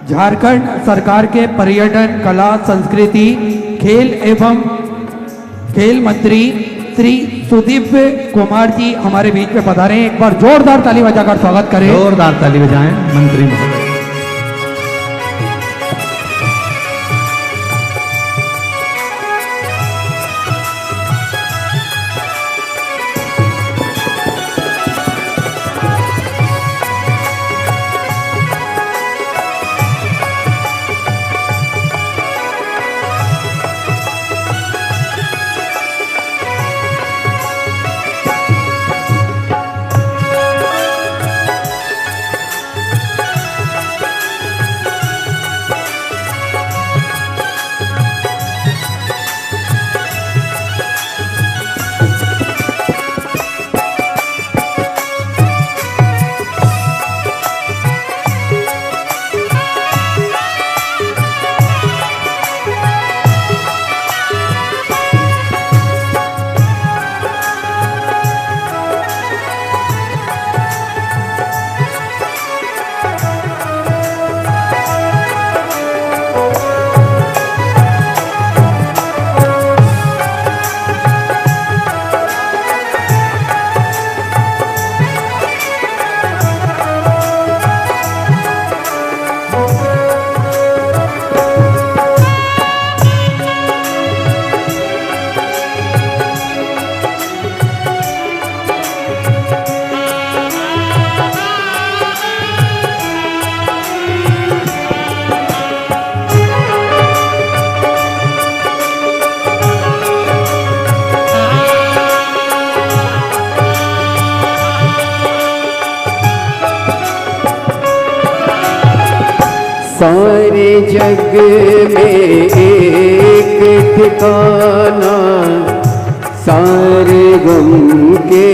झारखंड सरकार के पर्यटन, कला, संस्कृति, खेल एवं खेल मंत्री श्री सुदीप कुमार जी हमारे बीच में पधारे हैं। एक बार जोरदार ताली बजाकर स्वागत करें। जोरदार ताली बजाएं मंत्री महोदय। साए सारे जग में एक ठिकाना, सारे गम के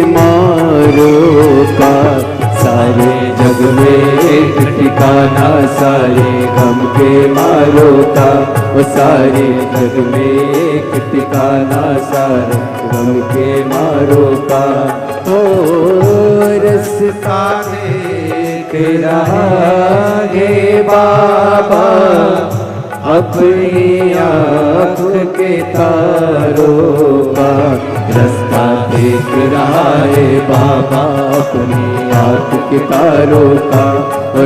मारों का। सारे जग में एक ठिकाना, सारे गम के मारों का। वो सारे जग में एक ठिकाना, सारे गम के मारों का। ओ रास्ता देख रहा है बाबा, अपनी आँख के तारों का। रास्ता देख रहा है बाबा, अपनी आँख के तारों का।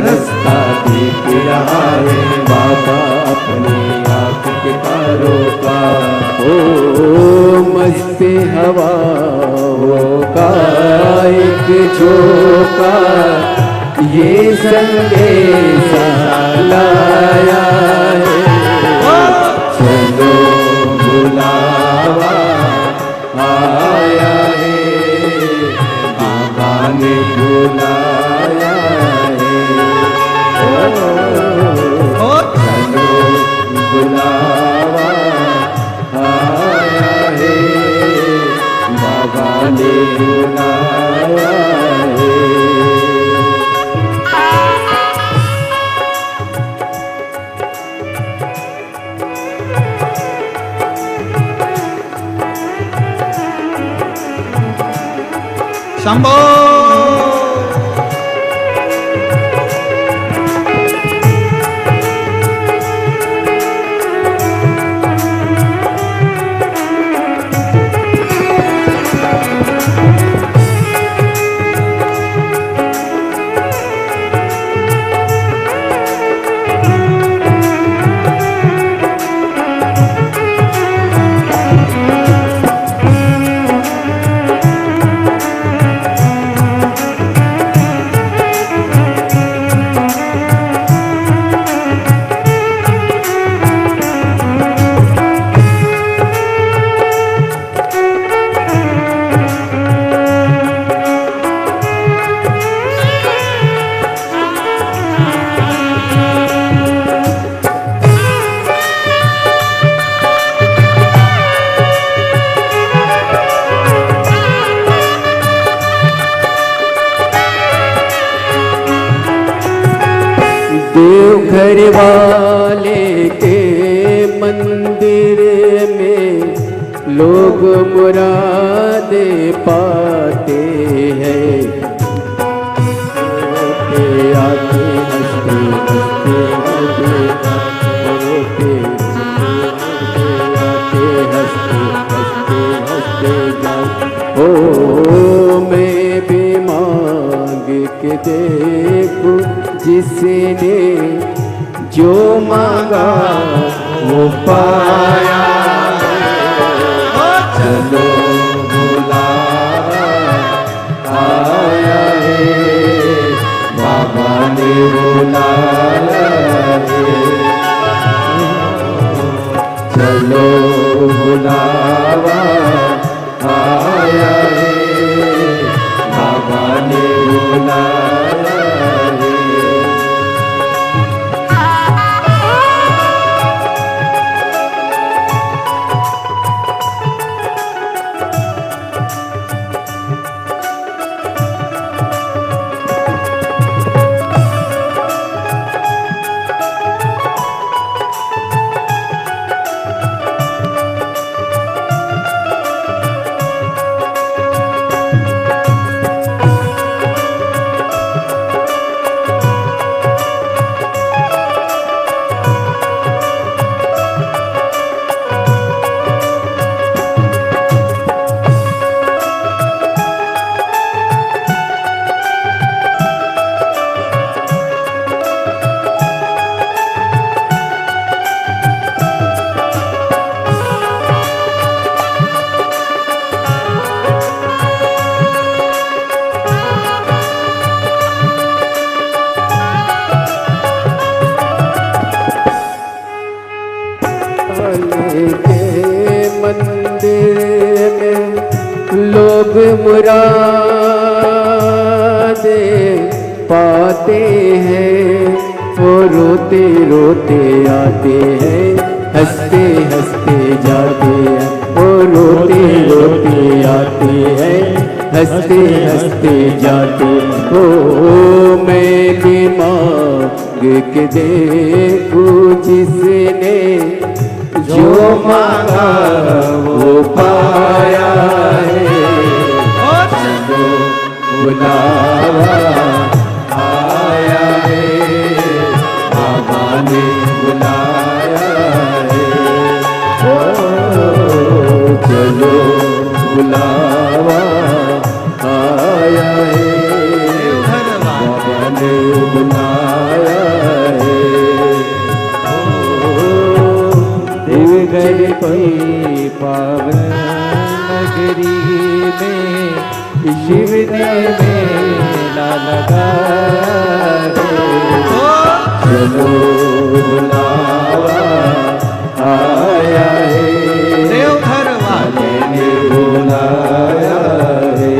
रास्ता देख रहा है बाबा, अपनी आँख के तारों का। ओ मस्त हवाओं का एक झोंका, ये संदेशा लाया है। चलो बुलावा आया है, बाबा ने बुलाया है। चलो बुलावा आया है, बाबा ने बुलाया है। शंभो देवघर वाले के मंदिर में लोग मुरादे पाते हैं। आते हंसते हंसते रोते आते हंसते हंसते हंसते जाते। ओ मैं भी मांग के देखूं, जिसने जो मांगा वो पाया। चलो बुलावा आया है, बाबा ने बुलाया है। चलो बुलावा आया है, बाबा ने बुलाया है। लोग मुरादे पाते हैं, वो रोते रोते आते हैं, हंसते हंसते जाते हैं। ओ रोते रोते आते हैं, हंसते हंसते जाते। ओ मैं भी मांग के देखूं जिसने जो मांगा वो पाया है। चलो बुलावा आया है, बाबा ने बुलाया है। ओ चलो बुलावा आया है, बाबा ने बुलाया है। देवघर की पावन नगरी में शिव ने मेला लगाया है। चलो बुलावा आया है, देवघर वाले ने बुलाया है।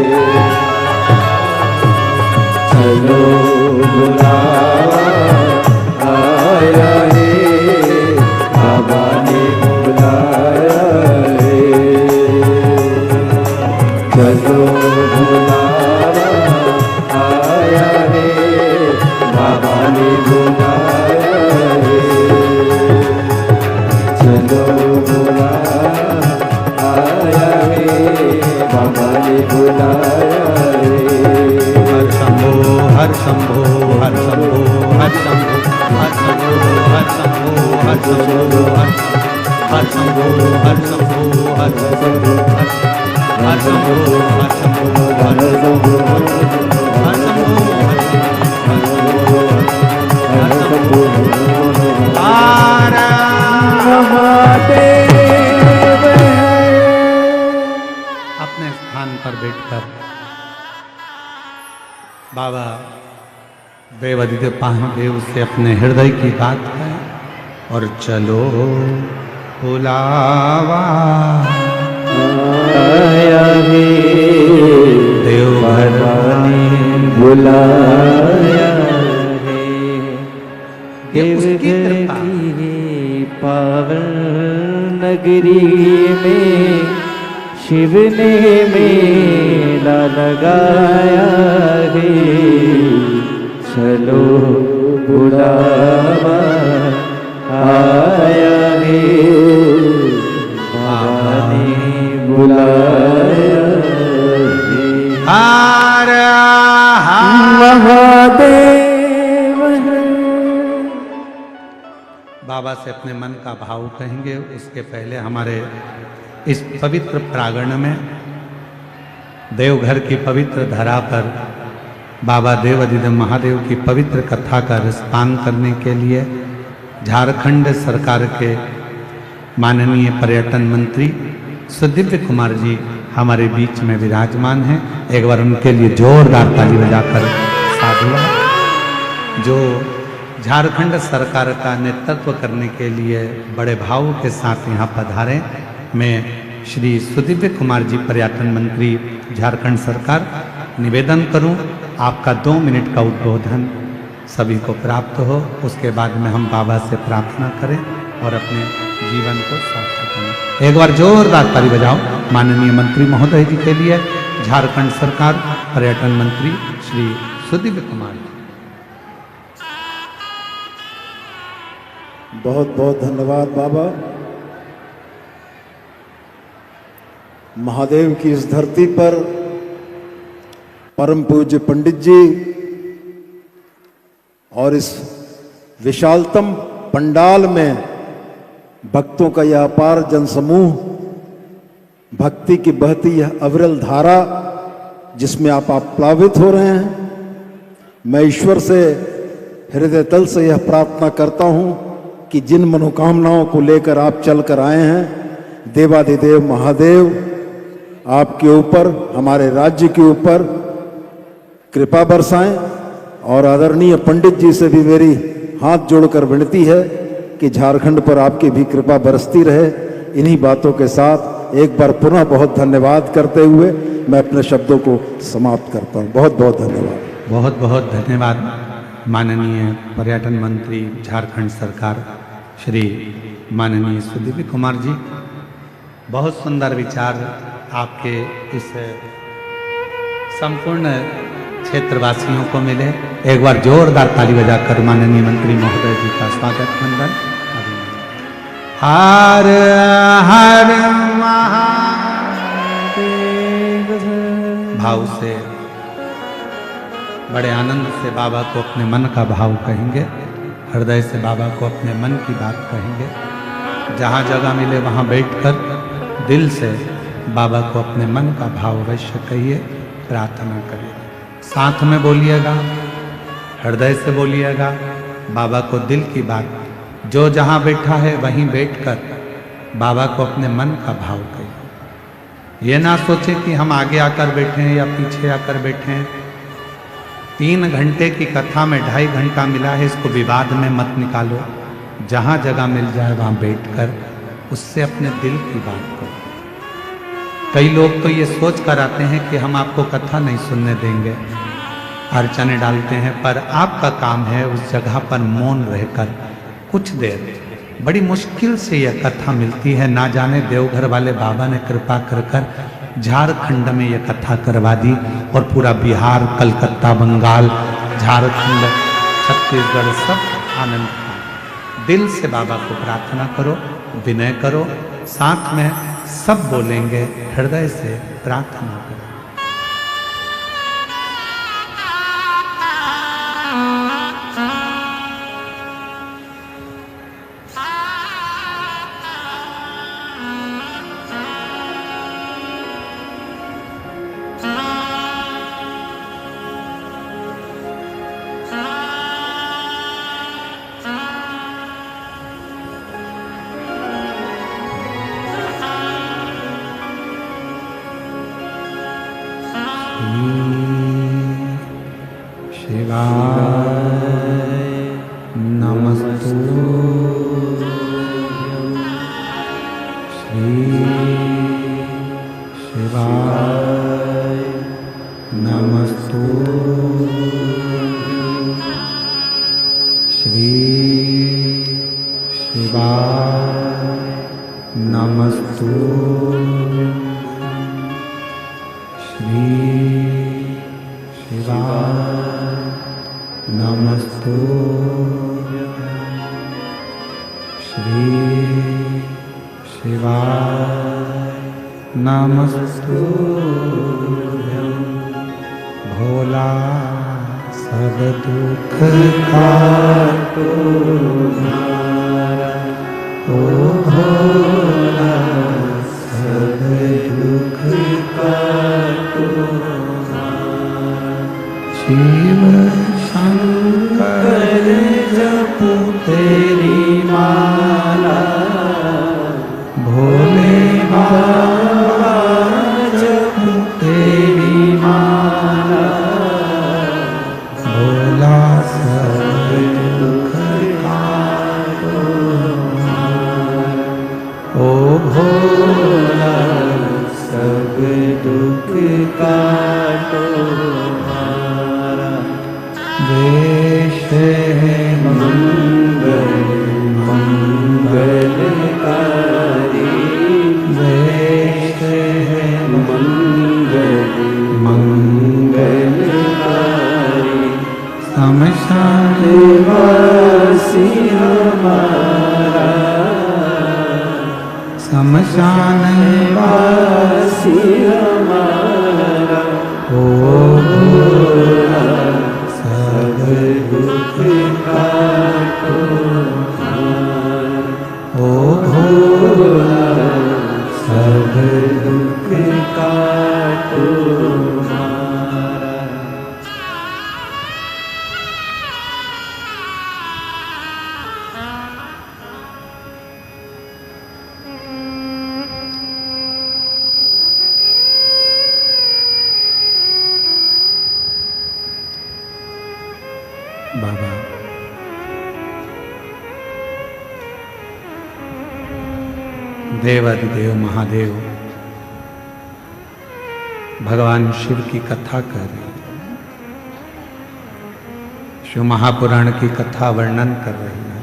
चलो बुलावा आया है, बाबा ने बुलाया है। चलो बुलावा आया है, बाबा ने बुलाया है। चलो बुलावा आया है, बाबा ने बुलाया है। हर शंभो हर शंभो हर शंभो हर शंभो हर शंभो हर शंभो हर शंभो हर शंभो हर शंभो हर शंभो हर शंभो हर शंभो हर शंभो हर शंभो महादेव अपने स्थान पर बैठकर बाबा देवादिदेव महादेव से अपने हृदय की बात है और चलो बुलावा आया है, देवघर ने बुलाया है। ये उसकी देवघर कृपा। की पावन नगरी में शिव ने मेला लगाया है। चलो बुलावा आया है, बाबा ने बुलाया है। हर महादेव बाबा से अपने मन का भाव कहेंगे। उसके पहले हमारे इस पवित्र प्रांगण में देवघर की पवित्र धरा पर बाबा देवादिदेव महादेव की पवित्र कथा का रसपान करने के लिए झारखंड सरकार के माननीय पर्यटन मंत्री सुदिव्य कुमार जी हमारे बीच में विराजमान हैं। एक बार उनके लिए जोरदार ताली बजाकर साधुवाद। जो झारखंड सरकार का नेतृत्व करने के लिए बड़े भाव के साथ यहाँ पधारे। मैं श्री सुदिव्य कुमार जी पर्यटन मंत्री झारखंड सरकार निवेदन करूं आपका 2 मिनट का उद्बोधन सभी को प्राप्त हो। उसके बाद में हम बाबा से प्रार्थना करें और अपने जीवन को सार्थक करें। एक बार जोरदार ताली बजाओ माननीय मंत्री महोदय जी के लिए। झारखंड सरकार पर्यटन मंत्री श्री सुदिव्य कुमार जी। बहुत बहुत धन्यवाद बाबा। महादेव की इस धरती पर परम पूज्य पंडित जी और इस विशालतम पंडाल में भक्तों का यह अपार जनसमूह, भक्ति की बहती यह अविरल धारा जिसमें आप प्लावित हो रहे हैं। मैं ईश्वर से हृदय तल से यह प्रार्थना करता हूं कि जिन मनोकामनाओं को लेकर आप चलकर आए हैं, देवादिदेव महादेव आपके ऊपर, हमारे राज्य के ऊपर कृपा बरसाएं। और आदरणीय पंडित जी से भी मेरी हाथ जोड़कर विनती है कि झारखंड पर आपकी भी कृपा बरसती रहे। इन्हीं बातों के साथ एक बार पुनः बहुत धन्यवाद करते हुए मैं अपने शब्दों को समाप्त करता हूं। बहुत बहुत धन्यवाद। बहुत बहुत धन्यवाद माननीय पर्यटन मंत्री झारखंड सरकार श्री माननीय सुदीप कुमार जी, बहुत सुंदर विचार आपके इस संपूर्ण क्षेत्रवासियों को मिले। एक बार जोरदार ताली बजाकर माननीय मंत्री महोदय जी का स्वागत वंदन। हर हर महादेव भाव से, बड़े आनंद से बाबा को अपने मन का भाव कहेंगे, हृदय से बाबा को अपने मन की बात कहेंगे। जहाँ जगह मिले वहाँ बैठकर दिल से बाबा को अपने मन का भाव अवश्य कहिए, प्रार्थना करिए। साथ में बोलिएगा, हृदय से बोलिएगा, बाबा को दिल की बात। जो जहाँ बैठा है वहीं बैठकर बाबा को अपने मन का भाव कहिए। ये ना सोचे कि हम आगे आकर बैठे हैं या पीछे आकर बैठे हैं। 3 घंटे की कथा में 2.5 घंटा मिला है, इसको विवाद में मत निकालो। जहाँ जगह मिल जाए वहाँ बैठकर उससे अपने दिल की बात करो। कई लोग तो ये सोच कर आते हैं कि हम आपको कथा नहीं सुनने देंगे, अर्चने डालते हैं, पर आपका काम है उस जगह पर मौन रहकर कुछ देर। बड़ी मुश्किल से यह कथा मिलती है। ना जाने देवघर वाले बाबा ने कृपा कर झारखंड में यह कथा करवा दी और पूरा बिहार, कलकत्ता, बंगाल, झारखंड, छत्तीसगढ़ सब आनंद था। दिल से बाबा को प्रार्थना करो, विनय करो, साथ में सब बोलेंगे, हृदय से प्रार्थना करो। भोला सब दुख काटो ओ भोला सब दुख काटो। शिव शंकर जपो तेरी माला, भोले बाबा जपो तेरी माला, भोला सब दुख काटो। ओ भोला सब दुख काटो। देश है मंगल मंगलकारी, देश है मंगल मंगलकारी। शमशान वासी हमारा, शमशान वासी हमारा। ओ भोला सब दुख काटो। ओ भोला सब दुख काटो। बाबा देवाधिदेव महादेव भगवान शिव की कथा कर रहे हैं। शिव महापुराण की कथा वर्णन कर रही है।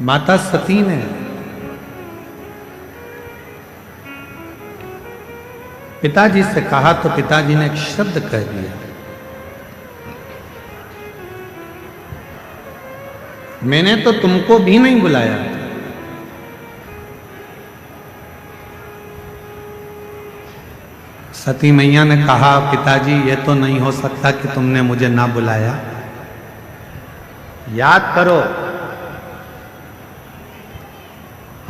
माता सती ने पिताजी से कहा तो पिताजी ने एक शब्द कह दिया, मैंने तो तुमको भी नहीं बुलाया। सती मैया ने कहा, पिताजी ये तो नहीं हो सकता कि तुमने मुझे ना बुलाया। याद करो,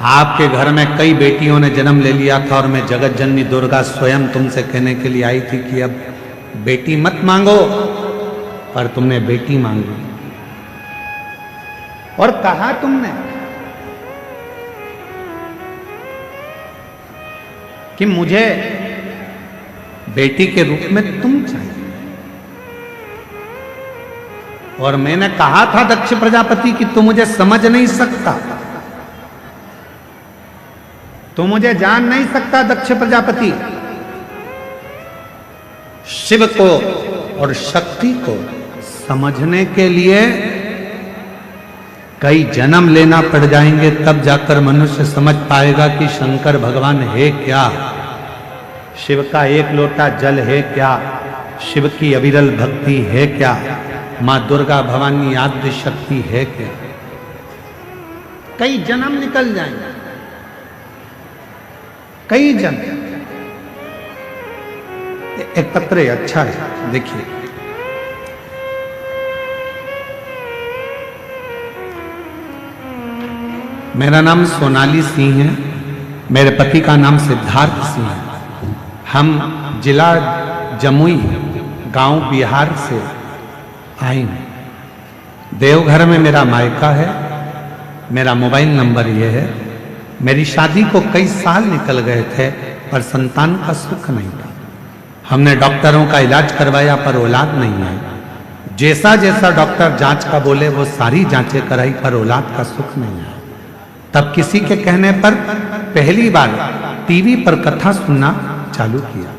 आपके घर में कई बेटियों ने जन्म ले लिया था और मैं जगत जननी दुर्गा स्वयं तुमसे कहने के लिए आई थी कि अब बेटी मत मांगो, पर तुमने बेटी मांगी। और कहा तुमने कि मुझे बेटी के रूप में तुम चाहिए। और मैंने कहा था दक्ष प्रजापति कि तू मुझे समझ नहीं सकता, तू मुझे जान नहीं सकता दक्ष प्रजापति। शिव को और शक्ति को समझने के लिए कई जन्म लेना पड़ जाएंगे, तब जाकर मनुष्य समझ पाएगा कि शंकर भगवान है क्या, शिव का एक लोटा जल है क्या, शिव की अविरल भक्ति है क्या, मां दुर्गा भवानी आद्य शक्ति है क्या। कई जन्म निकल जाएंगे, कई जन्म। एक पत्र अच्छा है, देखिए। मेरा नाम सोनाली सिंह है, मेरे पति का नाम सिद्धार्थ सिंह है। हम जिला जमुई गांव बिहार से आए हैं। देवघर में मेरा मायका है। मेरा मोबाइल नंबर ये है। मेरी शादी को कई साल निकल गए थे पर संतान का सुख नहीं था। हमने डॉक्टरों का इलाज करवाया पर औलाद नहीं आई। जैसा जैसा डॉक्टर जांच का बोले वो सारी जांचें कराई पर औलाद का सुख नहीं आया। तब किसी के कहने पर पहली बार टीवी पर कथा सुनना चालू किया।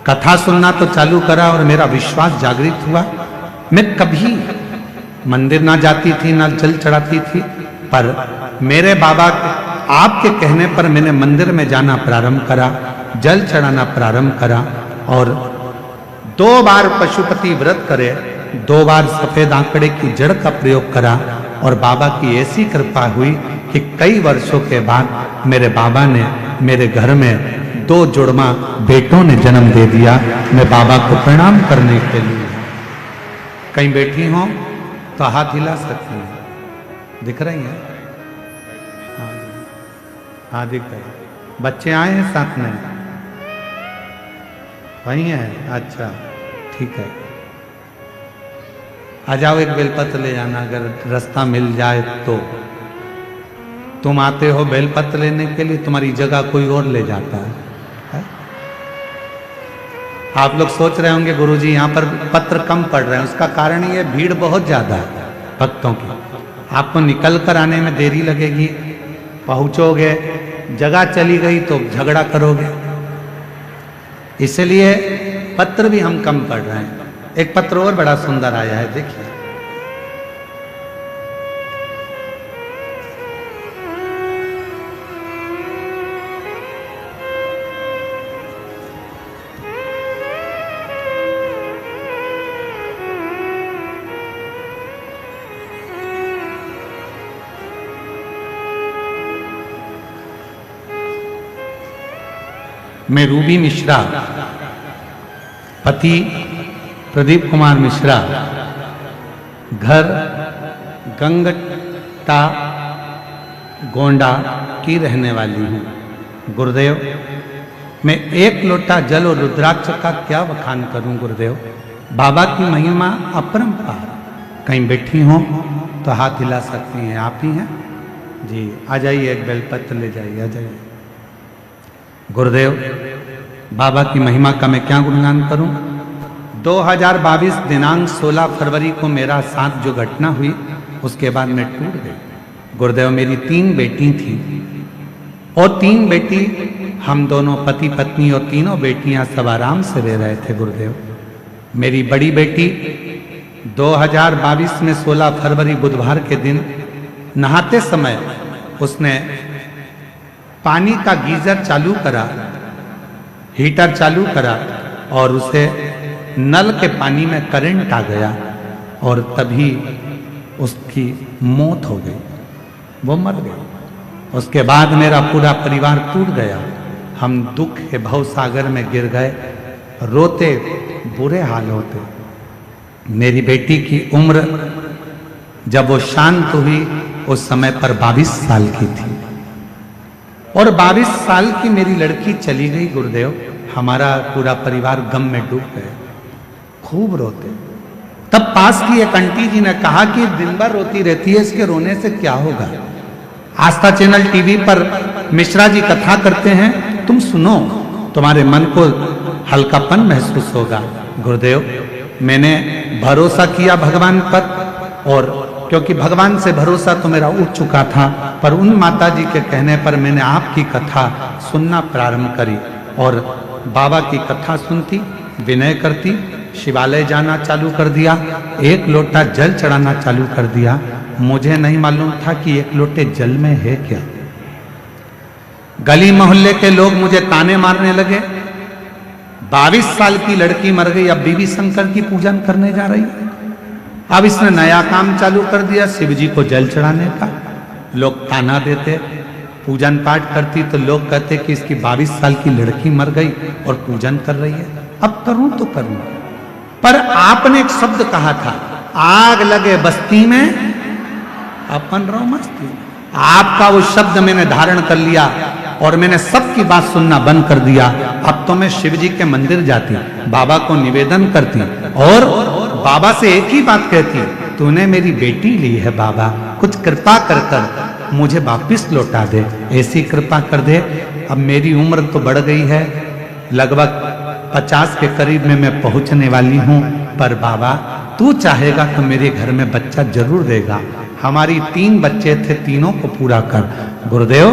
कथा सुनना तो चालू करा और मेरा विश्वास जागृत हुआ। मैं कभी मंदिर ना जाती थी ना जल चढ़ाती थी, पर मेरे बाबा आपके कहने पर मैंने मंदिर में जाना प्रारंभ करा, जल चढ़ाना प्रारंभ करा और 2 बार पशुपति व्रत करे, 2 बार सफेद आंकड़े की जड़ का प्रयोग करा और बाबा की ऐसी कृपा हुई कि कई वर्षों के बाद मेरे बाबा ने मेरे घर में 2 जुड़वा बेटों ने जन्म दे दिया। मैं बाबा को प्रणाम करने के लिए कहीं बैठी हूं तो हाथ हिला सकती हैं, दिख रही हैं? हाँ दिख रही। बच्चे आए हैं साथ में? वही हैं? अच्छा ठीक है, आ जाओ। एक बेलपत्र ले जाना अगर रास्ता मिल जाए तो। तुम आते हो बेलपत्र लेने के लिए, तुम्हारी जगह कोई और ले जाता है। आप लोग सोच रहे होंगे गुरुजी यहाँ पर पत्र कम पड़ रहे हैं, उसका कारण ये भीड़ बहुत ज्यादा है भक्तों की। आपको निकल कर आने में देरी लगेगी, पहुंचोगे, जगह चली गई तो झगड़ा करोगे, इसलिए पत्र भी हम कम पढ़ रहे हैं। एक पत्र और बड़ा सुंदर आया है, देखिए। मैं रूबी मिश्रा, पति प्रदीप कुमार मिश्रा, घर गंगटा गोंडा की रहने वाली हूँ। गुरुदेव, मैं 1 लोटा जल और रुद्राक्ष का क्या बखान करूं गुरुदेव। बाबा की महिमा अपरंपार। कहीं बैठी हो तो हाथ हिला सकती हैं, आप ही हैं जी। आ जाइए, एक बेलपत्र ले जाइए, आ जाइए। गुरुदेव, बाबा की महिमा का मैं क्या गुणगान करूं। 2022 दिनांक 16 फरवरी को मेरा साथ जो घटना हुई उसके बाद मैं टूट गई। गुरुदेव, मेरी 3 बेटी थी और 3 बेटी, हम दोनों पति पत्नी और तीनों बेटियां सब आराम से रह रहे थे गुरुदेव। मेरी बड़ी बेटी 2022 में 16 फरवरी बुधवार के दिन नहाते समय उसने पानी का गीजर चालू करा, हीटर चालू करा और उसे नल के पानी में करंट आ गया और तभी उसकी मौत हो गई, वो मर गई। उसके बाद मेरा पूरा परिवार टूट गया। हम दुख के भव सागर में गिर गए, रोते, बुरे हाल होते। मेरी बेटी की उम्र जब वो शांत हुई उस समय पर 22 साल की थी और 22 साल की मेरी लड़की चली गई गुरुदेव। हमारा पूरा परिवार गम में डूब गया, खूब रोते। तब पास की एक आंटी जी ने कहा कि दिन भर रोती रहती है, इसके रोने से क्या होगा। आस्था चैनल टीवी पर मिश्रा जी कथा करते हैं, तुम सुनो, तुम्हारे मन को हल्कापन महसूस होगा। गुरुदेव, मैंने भरोसा किया भगवान पर, और क्योंकि भगवान से भरोसा तो मेरा उठ चुका था, पर उन माता जी के कहने पर मैंने आपकी कथा सुनना प्रारंभ करी और बाबा की कथा सुनती, विनय करती, शिवालय जाना चालू कर दिया, एक लोटा जल चढ़ाना चालू कर दिया। मुझे नहीं मालूम था कि एक लोटे जल में है क्या। गली मोहल्ले के लोग मुझे ताने मारने लगे, 22 साल की लड़की मर गई, अब बीवी शंकर की पूजन करने जा रही। अब इसने नया काम चालू कर दिया, शिव जी को जल चढ़ाने का। लोग ताना देते, पूजन पाठ करती तो लोग कहते कि इसकी 22 साल की लड़की मर गई और पूजन कर रही है, अब करूं तो करूं। पर आपने एक शब्द कहा था, आग लगे बस्ती में अपन रहो मस्ती में। आपका वो शब्द मैंने धारण कर लिया और मैंने सबकी बात सुनना बंद कर दिया। अब तो मैं शिव जी के मंदिर जाती, बाबा को निवेदन करती और बाबा से एक ही बात कहती, तूने मेरी बेटी ली है बाबा, कुछ कृपा कर कर मुझे वापिस लौटा दे, ऐसी कृपा कर दे। अब मेरी उम्र तो बढ़ गई है, लगभग 50 के करीब में मैं पहुंचने वाली हूं, पर बाबा तू चाहेगा तो मेरे घर में बच्चा जरूर देगा। हमारी 3 बच्चे थे, तीनों को पूरा कर। गुरुदेव,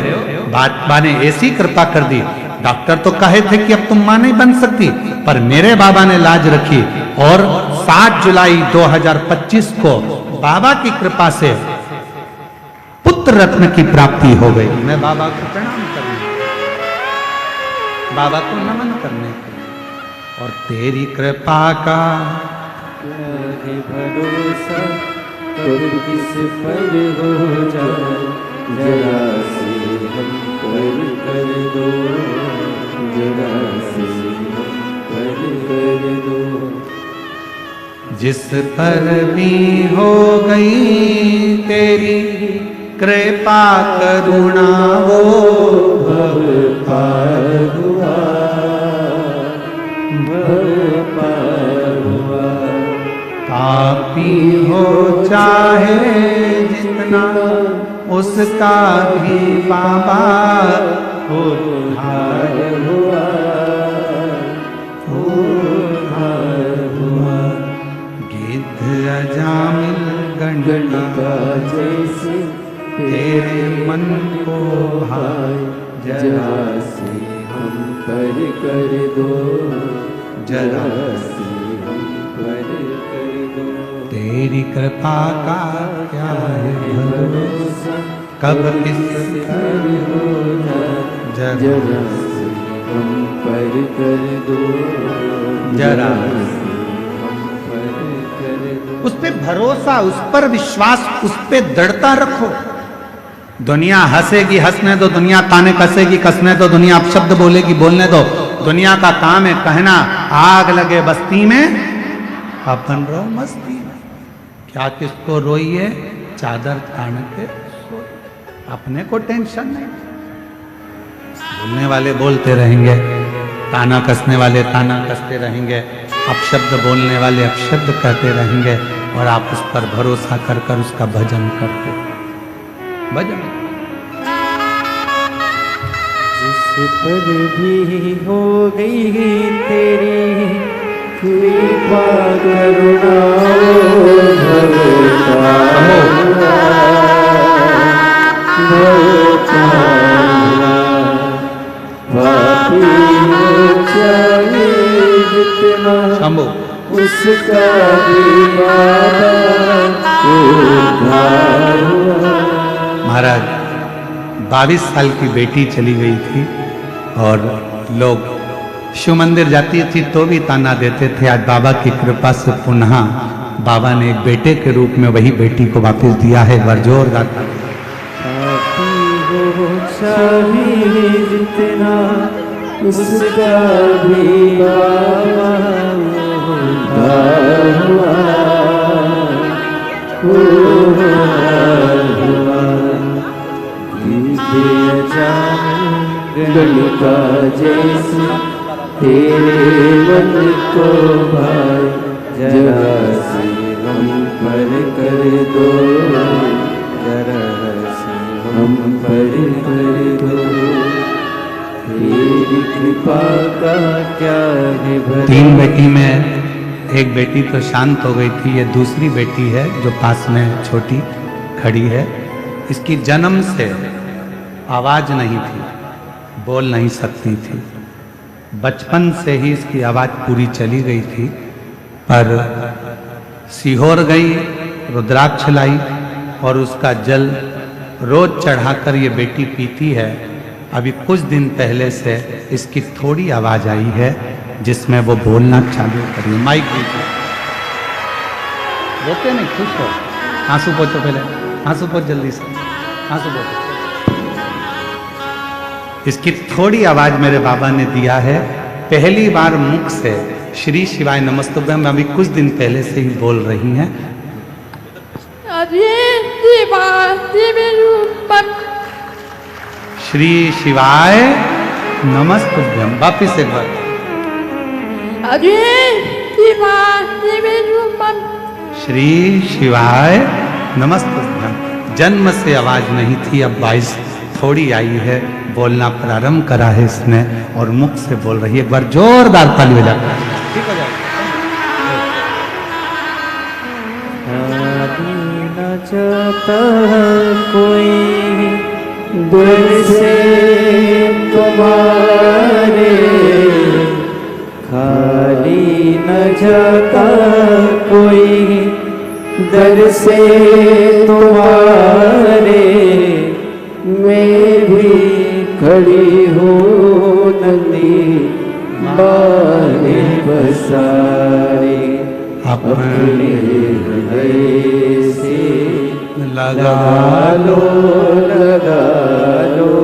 बाबा ने ऐसी कृपा कर दी। डॉक्टर तो कहे थे कि अब तुम मां नहीं बन सकती, पर मेरे बाबा ने लाज रखी और 7 जुलाई 2025 को बाबा की कृपा से पुत्र रत्न की प्राप्ति हो गई। मैं बाबा को प्रणाम करने, बाबा को नमन करने के लिए, और तेरी कृपा का भरोसा तो किस पर हो जाए, जरा से हम पर कर दो, जरा से हम पर कर दो। जिस पर भी हो गई तेरी कृपा करुणा, वो भव पार हुआ, भव पार हुआ। पापी हो चाहे जितना, उसका भी बाबा उद्धार हुआ, उद्धार हुआ। गिद्ध अजामिल गणिका जैसे तेरे मन को भाए, जरा से हम पर कर दो, जरा से हम पर कर दो। तेरी कृपा का क्या है भरोसा, कब किस पर हो जाए, जरा जरा से हम पर कर दो, जरा से हम पर कर दो। उस पे भरोसा, उस पर विश्वास, उस पे दृढ़ता रखो। दुनिया हंसेगी, हंसने दो, दुनिया ताने कसेगी, कसने दो, दुनिया अपशब्द बोलेगी, बोलने दो। दुनिया का काम है कहना, आग लगे बस्ती में अपन रहो मस्ती में। क्या किसको रोइए, चादर तान के सोइए, अपने को टेंशन नहीं। बोलने वाले बोलते रहेंगे, ताना कसने वाले ताना कसते रहेंगे, अपशब्द बोलने वाले अपशब्द कहते रहेंगे, और आप उस पर भरोसा कर कर उसका भजन करते, भजन। जिस पर भी हो गई तेरी कृपा करुणा, भव पार हुआ, भव पार हुआ। पापी हो चाहे जितना, शंभो उसका भी बाबा उद्धार हुआ। महाराज 22 साल की बेटी चली गई थी और लोग शिव मंदिर जाती थी तो भी ताना देते थे। आज बाबा की कृपा से पुनः बाबा ने एक बेटे के रूप में वही बेटी को वापस दिया है। जोरदार जितना उसका भी बाबा उद्धार हुआ। गलिका जैसे तेरे मन को भाई जरा से हम पर कर दो, जरा से हम पर कर दो। तेरी कृपा का क्या है भला। 3 बेटी में एक बेटी तो शांत हो गई थी, ये दूसरी बेटी है जो पास में छोटी खड़ी है। इसकी जन्म से आवाज नहीं थी, बोल नहीं सकती थी। बचपन से ही इसकी आवाज पूरी चली गई थी, पर सीहोर गई, रुद्राक्ष लाई और उसका जल रोज चढ़ाकर ये बेटी पीती है। अभी कुछ दिन पहले से इसकी थोड़ी आवाज आई है जिसमें वो बोलना चालू करी। माइक दीजिए। रोते नहीं, खुश हो। आंसू पोछो, पहले आंसू पोछ जल्दी से, आंसू पोछो। इसकी थोड़ी आवाज मेरे बाबा ने दिया है। पहली बार मुख से श्री शिवाय नमस्तुभ्यम अभी कुछ दिन पहले से ही बोल रही हैं। श्री शिवाय नमस्तुभ्यम। वापिस एक बार। श्री शिवाय नमस्तुभ्यम। जन्म से आवाज नहीं थी, अब 22 थोड़ी आई है, बोलना प्रारंभ करा है इसने और मुख से बोल रही है। एक बार जोरदार ताली बजा। ठीक हो जाएगा। न चाहता कोई दिल से तुम्हारे, खाली न जाता कोई दर से तुम्हारे। मैं भी खड़ी हूँ नंदी बारे बसारे, अपने हृदय से लगा लो, लगा लो।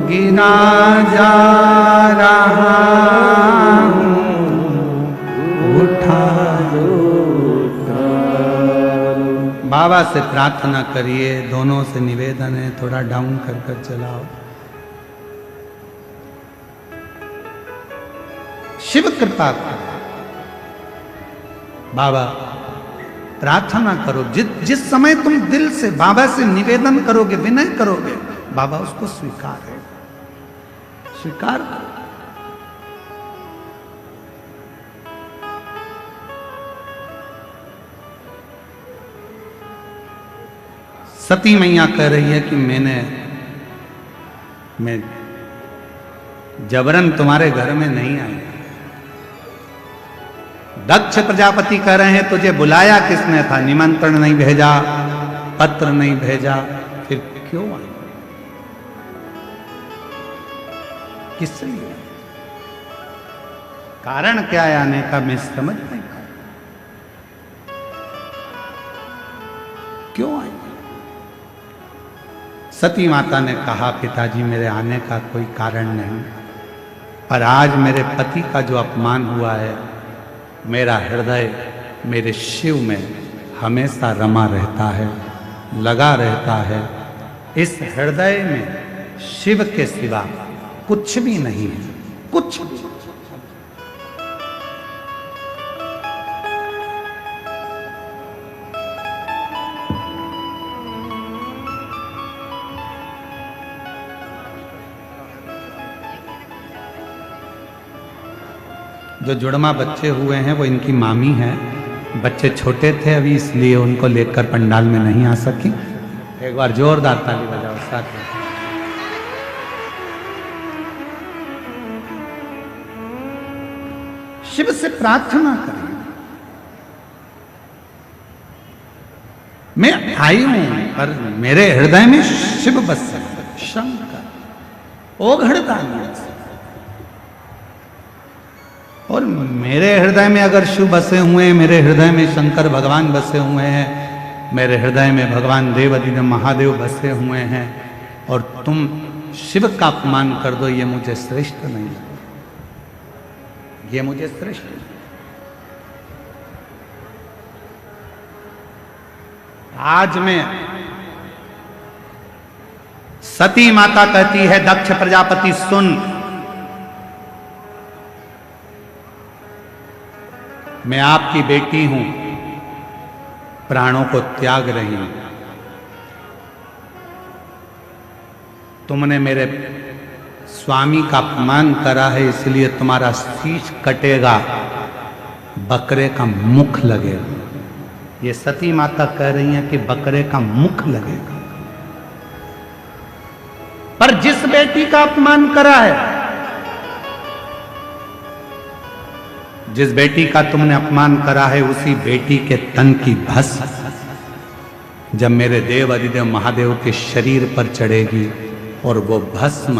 गिना जा रहा हूँ, उठा लो, उठा लो। बाबा से प्रार्थना करिए, दोनों से निवेदन है, थोड़ा डाउन कर कर चलाओ। शिव कृपा करो। बाबा प्रार्थना करो, जिस समय तुम दिल से बाबा से निवेदन करोगे, विनय करोगे, बाबा उसको स्वीकार है, स्वीकार करो। सती मैया कह रही है कि मैं जबरन तुम्हारे घर में नहीं आई। दक्ष प्रजापति कह रहे हैं तुझे बुलाया किसने था, निमंत्रण नहीं भेजा, पत्र नहीं भेजा, फिर क्यों आई, किस लिए, कारण क्या है आने का, मैं समझ नहीं पाया। क्यों आई? सती माता ने कहा पिताजी मेरे आने का कोई कारण नहीं, पर आज मेरे पति का जो अपमान हुआ है, मेरा हृदय मेरे शिव में हमेशा रमा रहता है, लगा रहता है। इस हृदय में शिव के सिवा कुछ भी नहीं है, कुछ भी। जो जुड़मा बच्चे हुए हैं वो इनकी मामी हैं। बच्चे छोटे थे अभी, इसलिए उनको लेकर पंडाल में नहीं आ सकी। एक बार जोरदार ताली बजाओ साथ में। शिव से प्रार्थना करें, मैं आई हूं, पर मेरे हृदय में शिव बसे, शंकर ओघड़दानी। और मेरे हृदय में अगर शिव बसे हुए हैं, मेरे हृदय में शंकर भगवान बसे हुए हैं, मेरे हृदय में भगवान देवाधिदेव महादेव बसे हुए हैं, और तुम शिव का अपमान कर दो, ये मुझे श्रेष्ठ नहीं लगता, ये मुझे श्रेष्ठ नहीं। आज में सती माता कहती है, दक्ष प्रजापति सुन, मैं आपकी बेटी हूं, प्राणों को त्याग रही हूं, तुमने मेरे स्वामी का अपमान करा है, इसलिए तुम्हारा शीश कटेगा, बकरे का मुख लगेगा। ये सती माता कह रही है कि बकरे का मुख लगेगा। पर जिस बेटी का अपमान करा है, जिस बेटी का तुमने अपमान करा है, उसी बेटी के तन की भस्म जब मेरे देव अधिदेव महादेव के शरीर पर चढ़ेगी और वो भस्म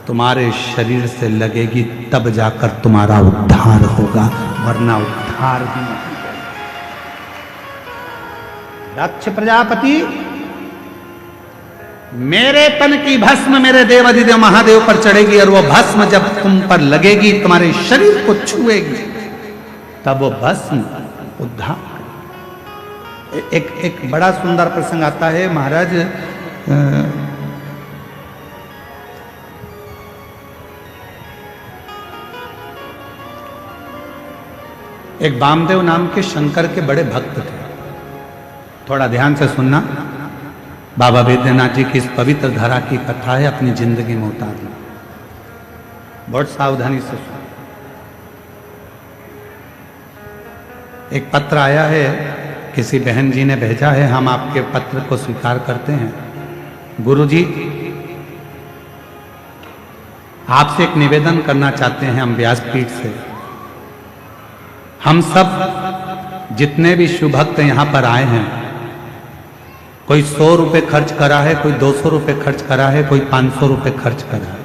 तुम्हारे शरीर से लगेगी, तब जाकर तुम्हारा उद्धार होगा, वरना उद्धार भी नहीं। दक्ष प्रजापति, मेरे तन की भस्म मेरे देव अधिदेव महादेव पर चढ़ेगी, और वो भस्म जब तुम पर लगेगी, तुम्हारे शरीर को छुएगी, तब वो भस्म उद्धार। एक बड़ा सुंदर प्रसंग आता है महाराज। एक वामदेव नाम के शंकर के बड़े भक्त थे। थोड़ा ध्यान से सुनना, बाबा वैद्यनाथ जी की इस पवित्र धारा की कथा है, अपनी जिंदगी में उतारना, बहुत सावधानी से सुन। एक पत्र आया है, किसी बहन जी ने भेजा है, हम आपके पत्र को स्वीकार करते हैं। गुरुजी, आपसे एक निवेदन करना चाहते हैं हम व्यासपीठ से। हम सब जितने भी शिव भक्त यहां पर आए हैं, कोई 100 रुपए खर्च करा है, कोई 200 रुपए खर्च करा है, कोई 500 रुपए खर्च करा है।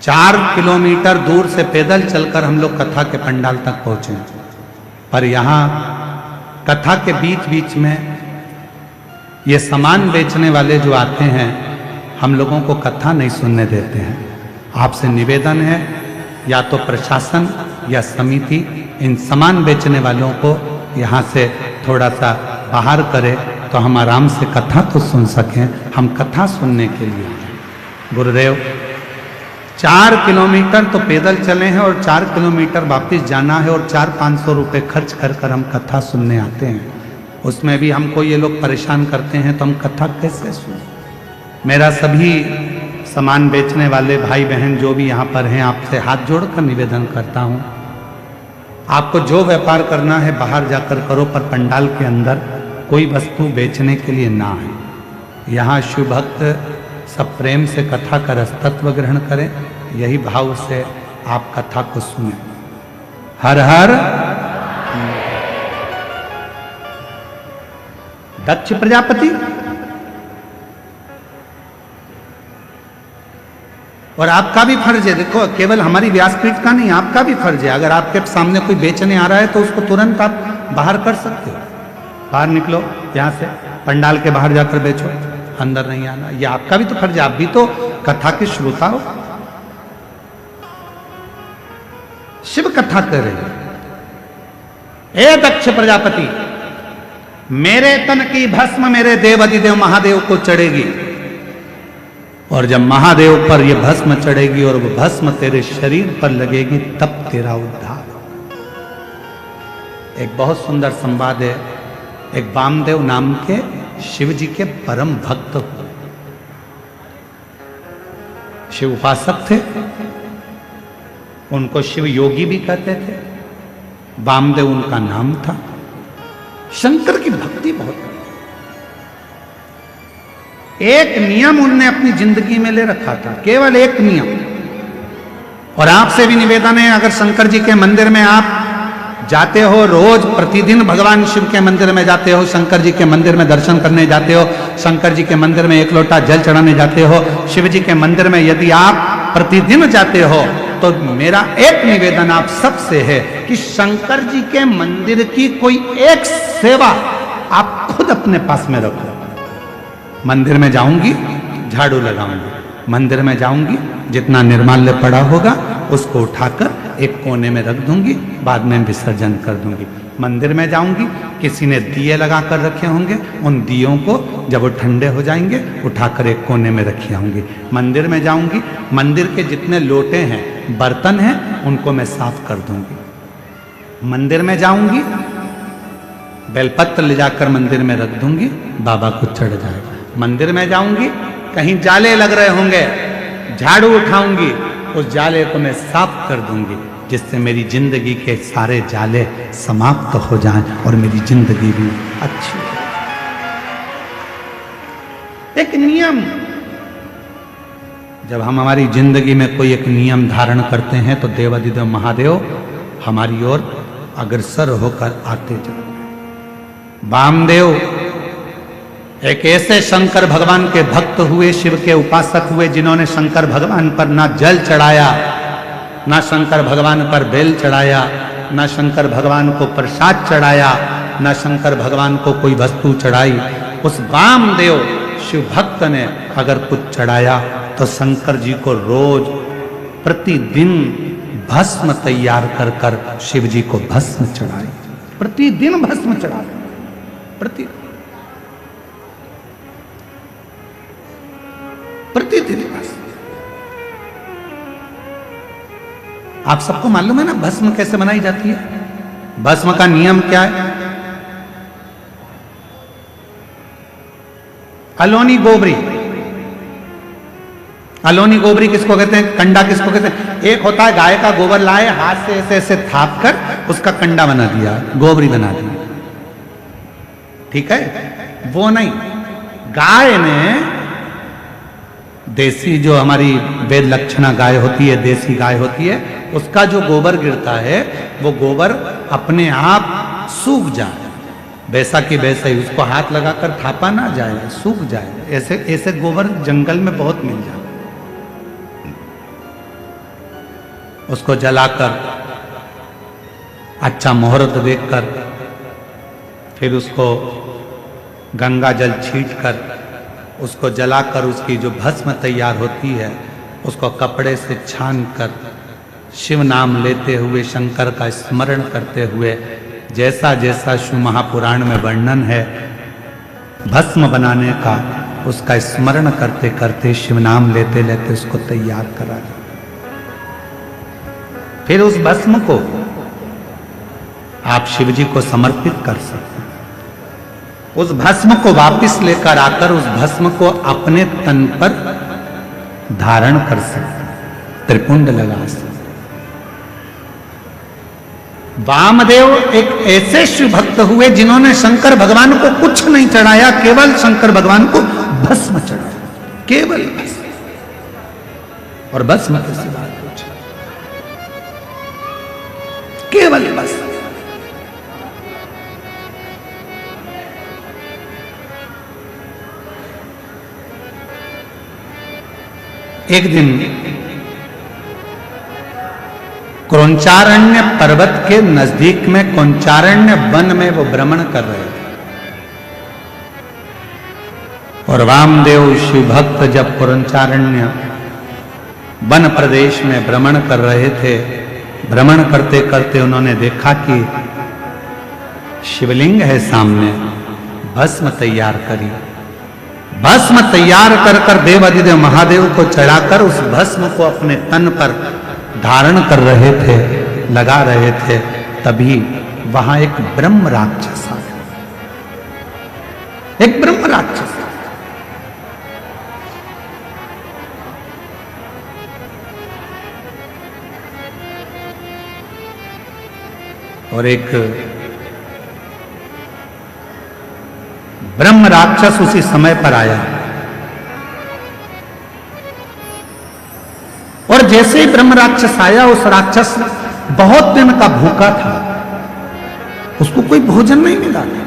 4 किलोमीटर दूर से पैदल चलकर हम लोग कथा के पंडाल तक पहुंचे, पर यहां कथा के बीच बीच में ये सामान बेचने वाले जो आते हैं, हम लोगों को कथा नहीं सुनने देते हैं। आपसे निवेदन है, या तो प्रशासन या समिति इन सामान बेचने वालों को यहाँ से थोड़ा सा बाहर करे, तो हम आराम से कथा तो सुन सकें। हम कथा सुनने के लिए गुरुदेव 4 किलोमीटर तो पैदल चले हैं, और 4 किलोमीटर वापस जाना है, और 400-500 रुपये खर्च कर कर हम कथा सुनने आते हैं। उसमें भी हमको ये लोग परेशान करते हैं, तो हम कथा कैसे सुने? मेरा सभी सामान बेचने वाले भाई बहन जो भी यहाँ पर हैं, आपसे हाथ जोड़कर निवेदन करता हूँ, आपको जो व्यापार करना है बाहर जाकर करो, पर पंडाल के अंदर कोई वस्तु बेचने के लिए ना है। यहाँ शिव भक्त सब प्रेम से कथा का रसतत्व ग्रहण करें, यही भाव से आप कथा को सुने। हर हर दक्ष प्रजापति, और आपका भी फर्ज है, देखो केवल हमारी व्यासपीठ का नहीं, आपका भी फर्ज है। अगर आपके सामने कोई बेचने आ रहा है तो उसको तुरंत आप बाहर कर सकते हो। बाहर निकलो यहाँ से, पंडाल के बाहर जाकर बेचो, अंदर नहीं आना। ये आपका भी तो फर्ज है, आप भी तो कथा के श्रोता हो। शिव कथा कर रहे, हे दक्ष प्रजापति, मेरे तन की भस्म मेरे देव अधिदेव महादेव को चढ़ेगी, और जब महादेव पर यह भस्म चढ़ेगी और वह भस्म तेरे शरीर पर लगेगी, तब तेरा उद्धार होगा। एक बहुत सुंदर संवाद है। एक वामदेव नाम के शिव जी के परम भक्त हुए, शिव उपासक थे, उनको शिव योगी भी कहते थे, वामदेव उनका नाम था। शंकर की भक्ति बहुत, एक नियम उनने अपनी जिंदगी में ले रखा था, केवल एक नियम। और आपसे भी निवेदन है, अगर शंकर जी के मंदिर में आप जाते हो रोज प्रतिदिन भगवान शिव के मंदिर में जाते हो, शंकर जी के मंदिर में दर्शन करने जाते हो, शंकर जी के मंदिर में एक लोटा जल चढ़ाने जाते हो, शिव जी के मंदिर में यदि आप प्रतिदिन जाते हो तो मेरा एक निवेदन आप सबसे है कि शंकर जी के मंदिर की कोई एक सेवा आप खुद अपने पास में रखो। मंदिर में जाऊंगी झाड़ू लगाऊंगी, मंदिर में जाऊंगी जितना निर्माल्य पड़ा होगा उसको उठाकर एक कोने में रख दूंगी, बाद में विसर्जन कर दूंगी। मंदिर में जाऊंगी, किसी ने दिए लगा कर रखे होंगे, उन दियों को जब वो ठंडे हो जाएंगे उठाकर एक कोने में रखी आऊंगी। मंदिर में जाऊंगी, मंदिर के जितने लोटे हैं बर्तन हैं उनको मैं साफ कर दूंगी। मंदिर में जाऊंगी, बेलपत्र ले जाकर मंदिर में रख दूंगी, बाबा को चढ़ जाएगा। मंदिर में जाऊंगी, कहीं जाले लग रहे होंगे, झाड़ू उठाऊंगी, उस जाले को मैं साफ कर दूंगी, जिससे मेरी जिंदगी के सारे जाले समाप्त हो जाएं और मेरी जिंदगी भी अच्छी हो। एक नियम, जब हम हमारी जिंदगी में कोई एक नियम धारण करते हैं तो देवाधिदेव महादेव हमारी ओर अग्रसर होकर आते जाते। वामदेव एक ऐसे शंकर भगवान के भक्त हुए, शिव के उपासक हुए, जिन्होंने शंकर भगवान पर ना जल चढ़ाया, ना शंकर भगवान पर बेल चढ़ाया, ना शंकर भगवान को प्रसाद चढ़ाया, ना शंकर भगवान को कोई वस्तु चढ़ाई। उस वामदेव शिव भक्त ने अगर कुछ चढ़ाया तो शंकर जी को रोज प्रतिदिन भस्म तैयार कर कर शिव जी को भस्म चढ़ाई, प्रतिदिन भस्म चढ़ा, प्रतिदिन भस्म। आप सबको मालूम है ना भस्म कैसे बनाई जाती है? भस्म का नियम क्या है? अलोनी गोबरी, अलोनी गोबरी किसको कहते हैं? कंडा किसको कहते हैं? एक होता है गाय का गोबर लाए, हाथ से ऐसे ऐसे थाप कर उसका कंडा बना दिया, गोबरी बना दी, ठीक है? वो नहीं, गाय ने देसी जो हमारी वेद लक्षणा गाय होती है, देसी गाय होती है, उसका जो गोबर गिरता है वो गोबर अपने आप सूख जाए, वैसा कि वैसा ही, उसको हाथ लगाकर थापा ना जाए, सूख जाए। ऐसे ऐसे गोबर जंगल में बहुत मिल जाए। उसको जलाकर अच्छा मुहूर्त देखकर फिर उसको गंगा जल छीट कर उसको जलाकर उसकी जो भस्म तैयार होती है उसको कपड़े से छान कर शिव नाम लेते हुए, शंकर का स्मरण करते हुए, जैसा जैसा शिव महापुराण में वर्णन है भस्म बनाने का, उसका स्मरण करते करते शिव नाम लेते लेते उसको तैयार करा। फिर उस भस्म को आप शिव जी को समर्पित कर सकते हैं। उस भस्म को वापस लेकर आकर उस भस्म को अपने तन पर धारण कर सकते, त्रिपुंड लगा सकते। वामदेव एक ऐसे शिव भक्त हुए जिन्होंने शंकर भगवान को कुछ नहीं चढ़ाया, केवल शंकर भगवान को भस्म चढ़ाया, केवल भस्म। और भस्म कैसी बात पूछे, केवल भस्म। एक दिन क्रौंचारण्य पर्वत के नजदीक में क्रौंचारण्य वन में वो भ्रमण कर रहे थे, और वामदेव शिव भक्त जब क्रौंचारण्य वन प्रदेश में भ्रमण कर रहे थे, भ्रमण करते करते उन्होंने देखा कि शिवलिंग है सामने, भस्म तैयार करी। भस्म तैयार कर कर देवाधिदेव महादेव को चढ़ाकर उस भस्म को अपने तन पर धारण कर रहे थे, लगा रहे थे। तभी वहां एक ब्रह्म राक्षस आ गया, एक ब्रह्म राक्षस। और एक ब्रह्म राक्षस उसी समय पर आया, और जैसे ही ब्रह्म राक्षस आया, उस राक्षस बहुत दिन का भूखा था, उसको कोई भोजन नहीं मिला था।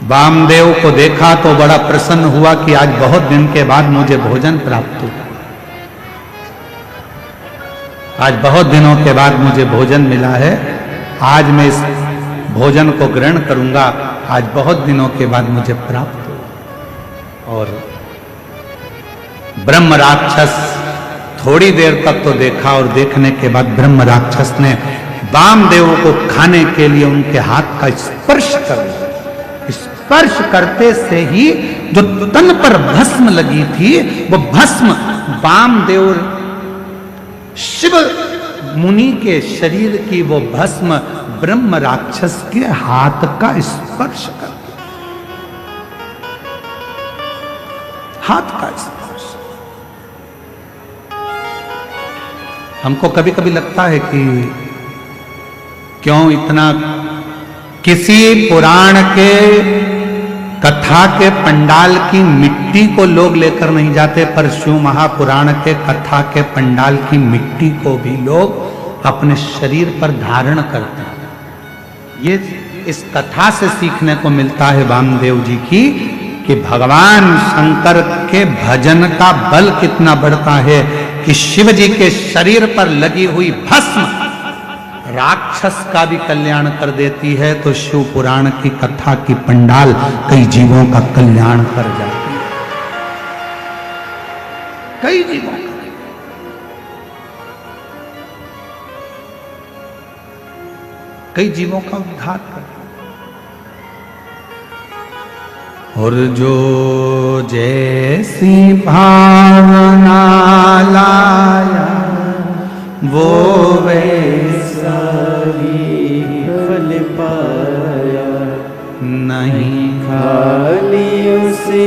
वामदेव को देखा तो बड़ा प्रसन्न हुआ कि आज बहुत दिन के बाद मुझे भोजन प्राप्त हुआ, आज बहुत दिनों के बाद मुझे भोजन मिला है, आज मैं इस भोजन को ग्रहण करूंगा, आज बहुत दिनों के बाद मुझे प्राप्त हुआ। और ब्रह्म राक्षस थोड़ी देर तक तो देखा और देखने के बाद ब्रह्म राक्षस ने वामदेव को खाने के लिए उनके हाथ का स्पर्श कर दिया। स्पर्श करते से ही जो तन पर भस्म लगी थी वो भस्म वामदेव शिव मुनि के शरीर की वो भस्म ब्रह्म राक्षस के हाथ का स्पर्श कर दिया। हाथ का स्पर्श। हमको कभी कभी लगता है कि क्यों इतना किसी पुराण के कथा के पंडाल की मिट्टी को लोग लेकर नहीं जाते, पर शिव महापुराण के कथा के पंडाल की मिट्टी को भी लोग अपने शरीर पर धारण करते हैं। ये इस कथा से सीखने को मिलता है वामदेव जी की कि भगवान शंकर के भजन का बल कितना बढ़ता है कि शिव जी के शरीर पर लगी हुई भस्म राक्षस का भी कल्याण कर देती है, तो शिव पुराण की कथा की पंडाल कई जीवों का कल्याण कर जाती है, कई जीवों का। कई जीवों का उद्धार कर। और जो जैसी भावना लाया वो वैसा ही फल पाया, नहीं खाली उसे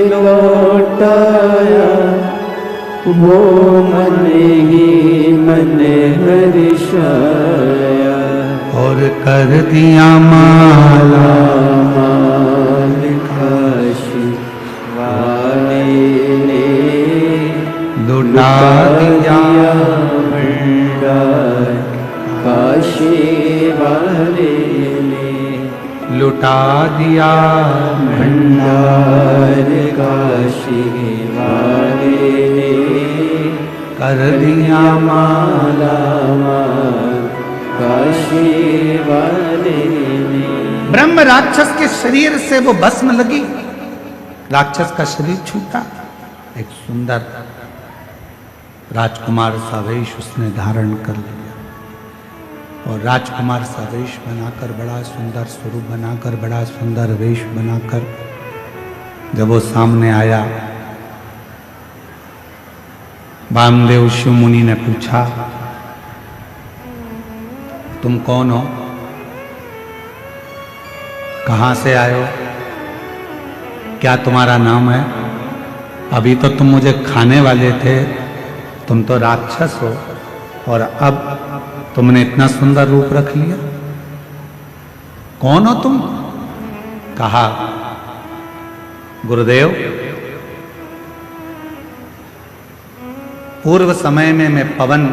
लौटाया, वो मन ही मन हर्षाया। और कर दिया माला माल काशी वाले ने लुटा दिया भंडार, काशी वाले ने लुटा दिया भंडार, काशी वाले ने कर दिया माला माल, काशी वाले ने। ब्रह्म राक्षस के शरीर से वो भस्म लगी, राक्षस का शरीर छूटा, एक सुंदर राजकुमार सा वेश उसने धारण कर लिया। और राजकुमार सा वेश बनाकर, बड़ा सुंदर स्वरूप बनाकर, बड़ा सुंदर वेश बनाकर जब वो सामने आया, वामदेव शिव मुनि ने पूछा, तुम कौन हो, कहां से आए हो, क्या तुम्हारा नाम है? अभी तो तुम मुझे खाने वाले थे, तुम तो राक्षस हो, और अब तुमने इतना सुंदर रूप रख लिया, कौन हो तुम? कहा, गुरुदेव, पूर्व समय में मैं पवन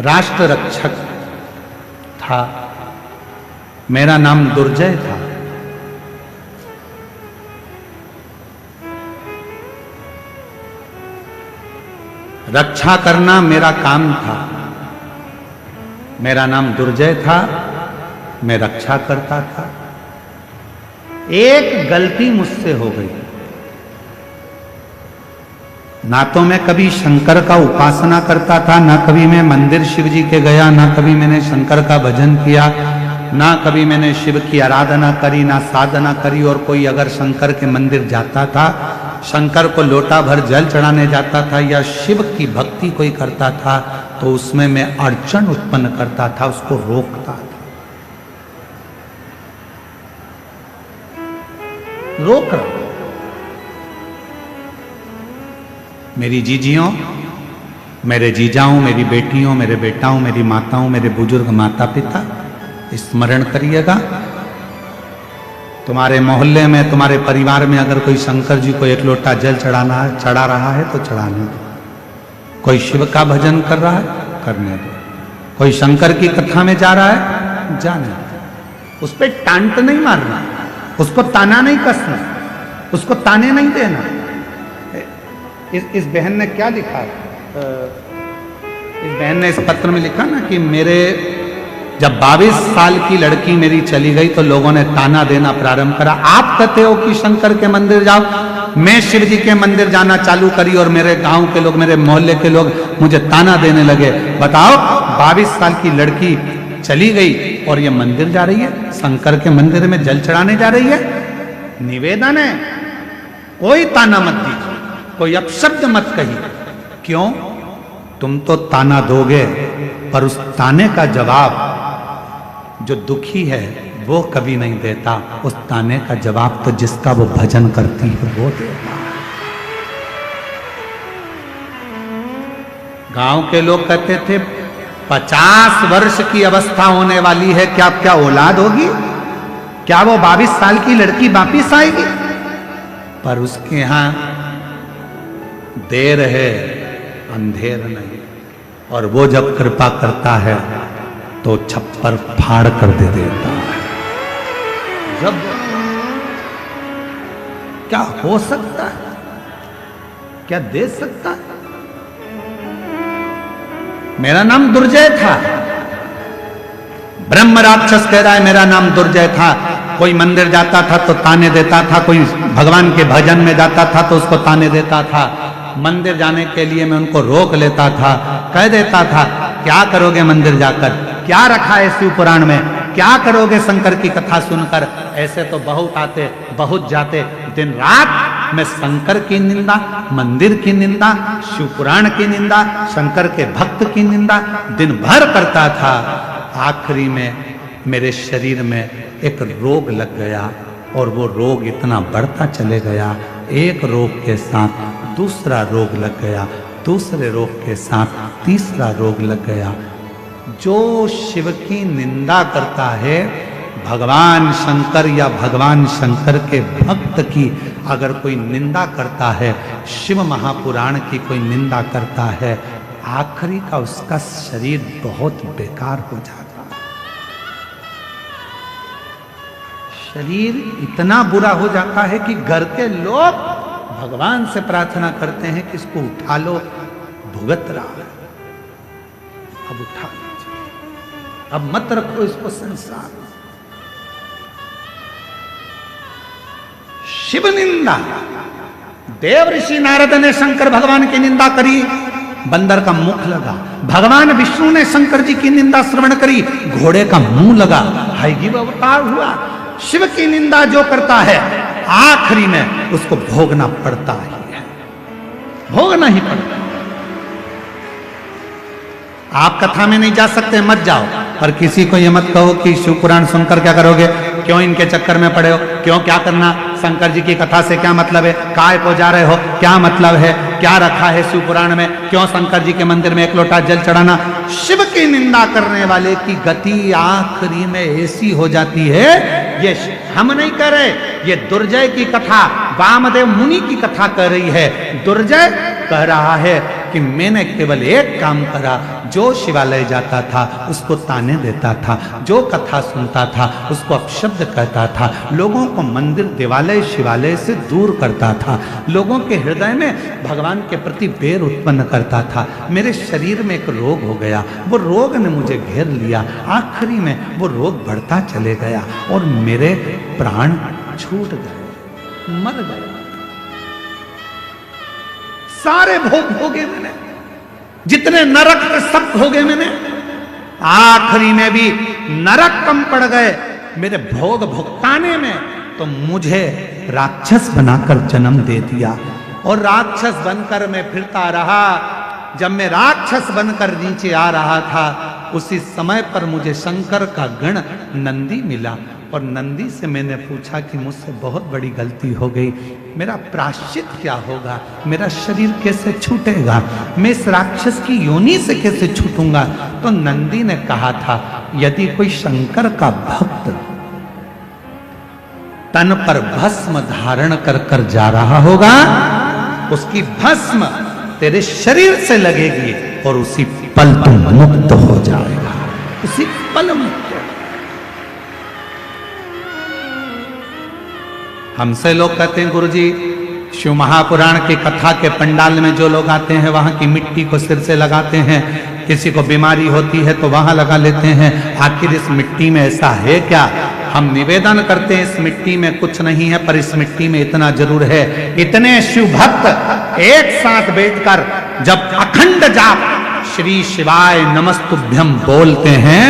राष्ट्र रक्षक था, मेरा नाम दुर्जय था। रक्षा करना मेरा काम था, मेरा नाम दुर्जय था, मैं रक्षा करता था। एक गलती मुझसे हो गई, ना तो मैं कभी शंकर का उपासना करता था, ना कभी मैं मंदिर शिव जी के गया, ना कभी मैंने शंकर का भजन किया, ना कभी मैंने शिव की आराधना करी, ना साधना करी। और कोई अगर शंकर के मंदिर जाता था, शंकर को लोटा भर जल चढ़ाने जाता था, या शिव की भक्ति कोई करता था, तो उसमें मैं अड़चन उत्पन्न करता था, उसको रोकता था, रोक रहा। मेरी जीजियों, मेरे जीजाओं, मेरी बेटियों, मेरे बेटाओं, मेरी माताओं, मेरे बुजुर्ग माता पिता, स्मरण करिएगा, तुम्हारे मोहल्ले में, तुम्हारे परिवार में अगर कोई शंकर जी को एक लोटा जल चढ़ा रहा है तो चढ़ाने दो। कोई शिव का भजन कर रहा है, करने दो। कोई शंकर की कथा में जा रहा है, जाने, उस पर टांट नहीं मारना, उसको ताना नहीं कसना, उसको ताने नहीं देना। इस बहन ने क्या लिखा, इस बहन ने इस पत्र में लिखा ना कि मेरे जब 22 साल की लड़की मेरी चली गई तो लोगों ने ताना देना प्रारंभ करा। आप कहते हो कि शंकर के मंदिर जाओ, मैं शिव जी के मंदिर जाना चालू करी और मेरे गांव के लोग, मेरे मोहल्ले के लोग मुझे ताना देने लगे। बताओ, 22 साल की लड़की चली गई और ये मंदिर जा रही है, शंकर के मंदिर में जल चढ़ाने जा रही है। निवेदन है, कोई ताना मत दीजिए, कोई अपशब्द मत कहिए। क्यों? तुम तो ताना दोगे, पर उस ताने का जवाब जो दुखी है वो कभी नहीं देता। उस ताने का जवाब तो जिसका वो भजन करती है वो देता। गांव के लोग कहते थे 50 वर्ष की अवस्था होने वाली है, क्या क्या औलाद होगी? क्या वो 22 साल की लड़की वापिस आएगी? पर उसके यहां देर है, अंधेर नहीं। और वो जब कृपा करता है तो छप्पर फाड़ कर दे देता है। जब क्या हो सकता है, क्या दे सकता है? मेरा नाम दुर्जय था, ब्रह्म राक्षस कह रहा है मेरा नाम दुर्जय था। कोई मंदिर जाता था तो ताने देता था, कोई भगवान के भजन में जाता था तो उसको ताने देता था। मंदिर जाने के लिए मैं उनको रोक लेता था, कह देता था क्या करोगे मंदिर जाकर, क्या रखा है शिव पुराण में, क्या करोगे शंकर की कथा सुनकर। ऐसे तो बहुत आते बहुत जाते, दिन रात मैं शंकर की निंदा, मंदिर की निंदा, शिव पुराण की निंदा, शंकर के भक्त की निंदा दिन भर करता था। आखिरी में मेरे शरीर में एक रोग लग गया और वो रोग इतना बढ़ता चले गया। एक रोग के साथ दूसरा रोग लग गया, दूसरे रोग के साथ तीसरा रोग लग गया। जो शिव की निंदा करता है, भगवान शंकर या भगवान शंकर के भक्त की अगर कोई निंदा करता है, शिव महापुराण की कोई निंदा करता है, आखिरी का उसका शरीर बहुत बेकार हो जाता है। शरीर इतना बुरा हो जाता है कि घर के लोग भगवान से प्रार्थना करते हैं कि इसको उठा लो, भुगत रहा है, अब उठा लीजिए, अब मत रखो इसको संसार में। शिव निंदा, देव ऋषि नारद ने शंकर भगवान की निंदा करी, बंदर का मुख लगा। भगवान विष्णु ने शंकर जी की निंदा श्रवण करी, घोड़े का मुंह लगा, हाईगिव अवतार हुआ। शिव की निंदा जो करता है आखिरी में उसको भोगना पड़ता ही है, भोगना ही पड़ता है। आप कथा में नहीं जा सकते, मत जाओ, पर किसी को ये मत कहो कि शिव पुराण सुनकर क्या करोगे, क्यों इनके चक्कर में पड़े हो, क्यों क्या करना, शंकर जी की कथा से क्या मतलब है, काय को जा रहे हो, क्या मतलब है, क्या रखा है शिव पुराण में, क्यों शंकर जी के मंदिर में एक लोटा जल चढ़ाना। शिव की निंदा करने वाले की गति आखिरी में ऐसी हो जाती है, ये हम नहीं कह रहे, ये दुर्जय की कथा वामदेव मुनि की कथा कह रही है। दुर्जय कह रहा है कि मैंने केवल एक काम करा, जो शिवालय जाता था उसको ताने देता था, जो कथा सुनता था उसको अपशब्द कहता था, लोगों को मंदिर देवालय शिवालय से दूर करता था, लोगों के हृदय में भगवान के प्रति बैर उत्पन्न करता था। मेरे शरीर में एक रोग हो गया, वो रोग ने मुझे घेर लिया, आखिरी में वो रोग बढ़ता चले गया और मेरे प्राण छूट गए, मर गए। सारे भोग भोगे मैंने, जितने नरक के सब भोगे मैंने, आखिरी में भी नरक कम पड़ गए मेरे भोग भुगताने में। तो मुझे राक्षस बनाकर जन्म दे दिया और राक्षस बनकर मैं फिरता रहा। जब मैं राक्षस बनकर नीचे आ रहा था, उसी समय पर मुझे शंकर का गण नंदी मिला और नंदी से मैंने पूछा कि मुझसे बहुत बड़ी गलती हो गई, मेरा प्रायश्चित क्या होगा, मेरा शरीर कैसे छूटेगा, मैं इस राक्षस की योनि से कैसे छूटूंगा। तो नंदी ने कहा था, यदि कोई शंकर का भक्त तन पर भस्म धारण कर कर जा रहा होगा, उसकी भस्म तेरे शरीर से लगेगी और उसी पल तू मुक्त हो जाएगा। उसी पल मुक्त हो। हमसे लोग कहते हैं गुरुजी शिव महापुराण की कथा के पंडाल में जो लोग आते हैं वहां की मिट्टी को सिर से लगाते हैं, किसी को बीमारी होती है तो वहां लगा लेते हैं, आखिर इस मिट्टी में ऐसा है क्या? हम निवेदन करते हैं इस मिट्टी में कुछ नहीं है, पर इस मिट्टी में इतना जरूर है। इतने शिव भक्त एक साथ बैठकर जब अखंड जाप श्री शिवाय नमस्तुभ्यम बोलते हैं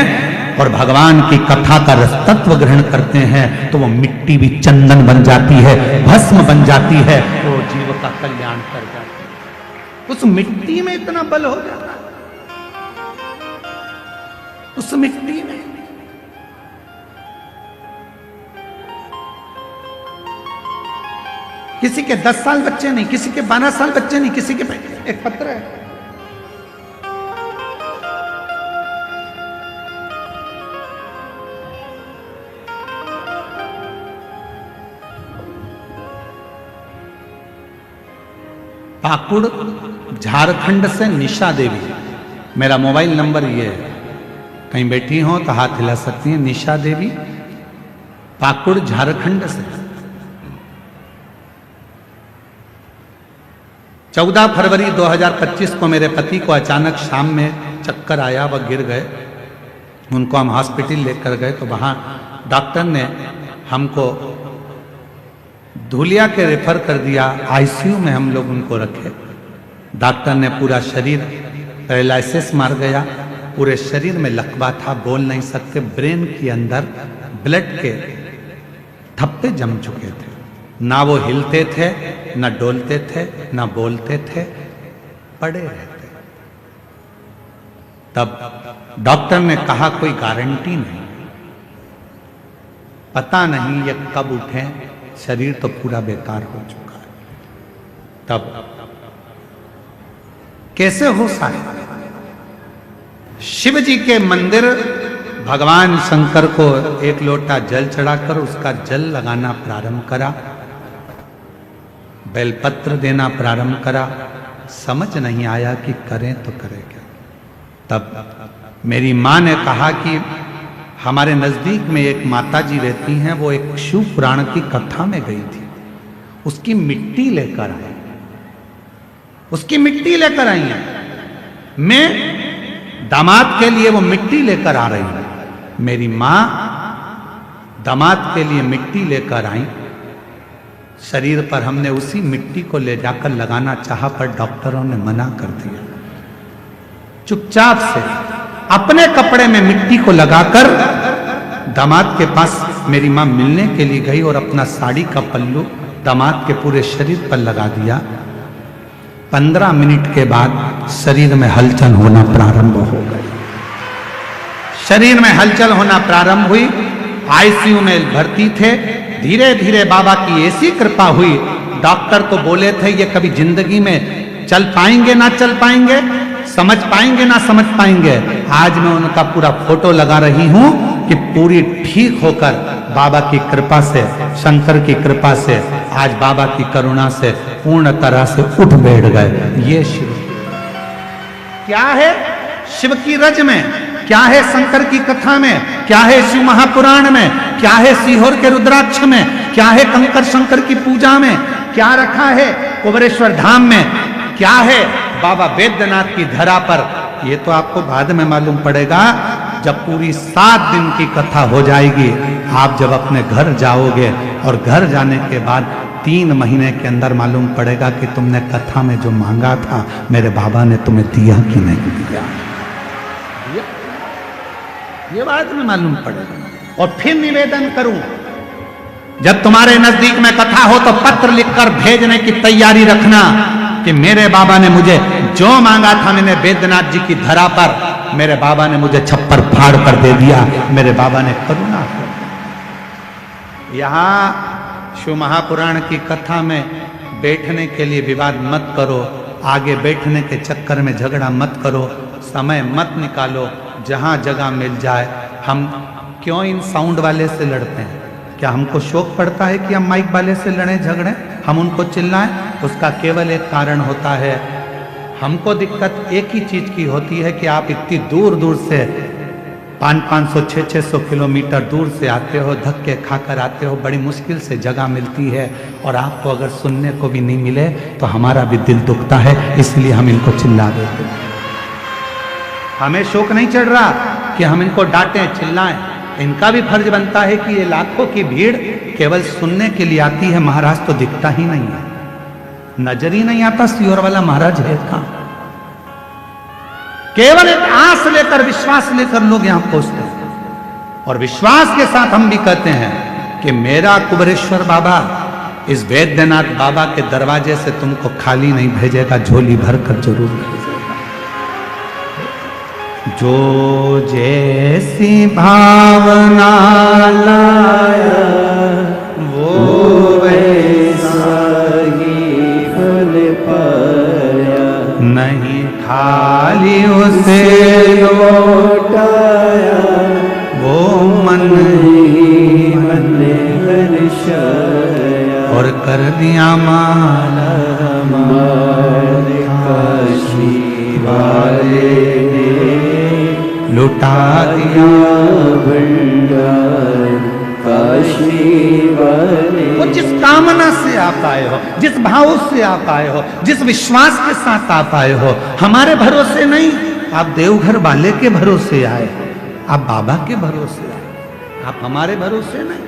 और भगवान की कथा का रसतत्व ग्रहण करते हैं तो वो मिट्टी भी चंदन बन जाती है, भस्म बन जाती है, वो जीव का कल्याण कर जाती है। उस मिट्टी में इतना बल हो जाता है, उस मिट्टी में। किसी के 10 साल बच्चे नहीं, किसी के 12 साल बच्चे नहीं, किसी के एक पत्र है, पाकुड़ झारखंड से निशा देवी, मेरा मोबाइल नंबर ये है, कहीं बैठी हो तो हाथ हिला सकती हैं। निशा देवी पाकुड़ झारखंड से 14 फरवरी 2025 को मेरे पति को अचानक शाम में चक्कर आया, वह गिर गए। उनको हम हॉस्पिटल लेकर गए तो वहाँ डॉक्टर ने हमको धुलिया के रेफर कर दिया, आईसीयू में हम लोग उनको रखे। डॉक्टर ने पूरा शरीर पैरालिसिस मार गया, पूरे शरीर में लकवा था, बोल नहीं सकते, ब्रेन के अंदर ब्लड के थप्पे जम चुके थे, ना वो हिलते थे, ना डोलते थे, ना बोलते थे, पड़े रहते। तब डॉक्टर ने कहा कोई गारंटी नहीं, पता नहीं ये कब उठे, शरीर तो पूरा बेकार हो चुका है। तब कैसे हो सकता? शिव जी के मंदिर भगवान शंकर को एक लोटा जल चढ़ाकर उसका जल लगाना प्रारंभ करा, बेलपत्र देना प्रारंभ करा। समझ नहीं आया कि करें तो करें क्या। तब मेरी मां ने कहा कि हमारे नजदीक में एक माता जी रहती हैं, वो एक शिव पुराण की कथा में गई थी, उसकी मिट्टी लेकर आई, उसकी मिट्टी लेकर आई है। मैं दामाद के लिए वो मिट्टी लेकर आ रही हूं। मेरी मां दामाद के लिए मिट्टी लेकर आई, शरीर पर हमने उसी मिट्टी को ले जाकर लगाना चाहा, पर डॉक्टरों ने मना कर दिया। चुपचाप से अपने कपड़े में मिट्टी को लगाकर दामाद के पास मेरी मां मिलने के लिए गई और अपना साड़ी का पल्लू दामाद के पूरे शरीर पर लगा दिया। 15 मिनट के बाद शरीर में हलचल होना प्रारंभ हो गई, शरीर में हलचल होना प्रारंभ हुई। आईसीयू में भर्ती थे। धीरे धीरे बाबा की ऐसी कृपा हुई, डॉक्टर तो बोले थे ये कभी जिंदगी में चल पाएंगे ना चल पाएंगे, समझ पाएंगे ना समझ पाएंगे। आज मैं उनका पूरा फोटो लगा रही हूं कि पूरी ठीक होकर बाबा की कृपा से, शंकर की कृपा से, आज बाबा की करुणा से पूर्ण तरह से उठ बैठ गए। ये शिव क्या है, शिव की रज में क्या है, शंकर की कथा में क्या है, शिव महापुराण में क्या है, सीहोर के रुद्राक्ष में क्या है, कंकर शंकर की पूजा में क्या रखा है, कुबरेश्वर धाम में क्या है, बाबा बैद्यनाथ की धरा पर। ये तो आपको बाद में मालूम पड़ेगा जब पूरी 7 दिन की कथा हो जाएगी। आप जब अपने घर जाओगे और घर जाने के बाद 3 महीने के अंदर मालूम पड़ेगा कि तुमने कथा में जो मांगा था मेरे बाबा ने तुम्हें दिया कि नहीं दिया। ये बाद में मालूम पड़ेगा। और फिर निवेदन करूं, जब तुम्हारे नजदीक में कथा हो तो पत्र लिखकर भेजने की तैयारी रखना कि मेरे बाबा ने मुझे जो मांगा था, मैंने बैद्यनाथ जी की धरा पर, मेरे बाबा ने मुझे छप्पर फाड़ कर दे दिया, मेरे बाबा ने करुणा कर। यहां शिव महापुराण की कथा में बैठने के लिए विवाद मत करो, आगे बैठने के चक्कर में झगड़ा मत करो, समय मत निकालो, जहां जगह मिल जाए। हम क्यों इन साउंड वाले से लड़ते हैं? क्या हमको शौक पड़ता है कि हम माइक वाले से लड़ें झगड़ें, हम उनको चिल्लाएं? उसका केवल एक कारण होता है, हमको दिक्कत एक ही चीज की होती है कि आप इतनी दूर दूर से 500 600 किलोमीटर दूर से आते हो, धक्के खाकर आते हो, बड़ी मुश्किल से जगह मिलती है और आपको अगर सुनने को भी नहीं मिले तो हमारा भी दिल दुखता है, इसलिए हम इनको चिल्ला देते हैं। हमें शौक नहीं चढ़ रहा कि हम इनको डांटें चिल्लाएं, इनका भी फर्ज बनता है कि ये लाखों की भीड़ केवल सुनने के लिए आती है। महाराज तो दिखता ही नहीं है, नजर ही नहीं आता सियोर वाला महाराज है कहां। केवल एक आस लेकर, विश्वास लेकर लोग यहां पहुंचते हैं और विश्वास के साथ हम भी कहते हैं कि मेरा कुबेरेश्वर बाबा इस वैद्यनाथ बाबा के दरवाजे से तुमको खाली नहीं भेजेगा, झोली भरकर जरूर भेजेगा। जो जैसी भावना लाया वो वैसा ही फल पाया, नहीं खाली उसे लौटाया, वो मन ही मन हर्षाया, और कर दिया माला हमारे काशी वाले ने लुटा दिया भंडार काशी वाले। वो जिस कामना से आप आए हो, जिस भाव से आप आए हो, जिस विश्वास के साथ आप आए हो, हमारे भरोसे नहीं, आप देवघर वाले के भरोसे आए, आप बाबा के भरोसे आए, आप हमारे भरोसे नहीं।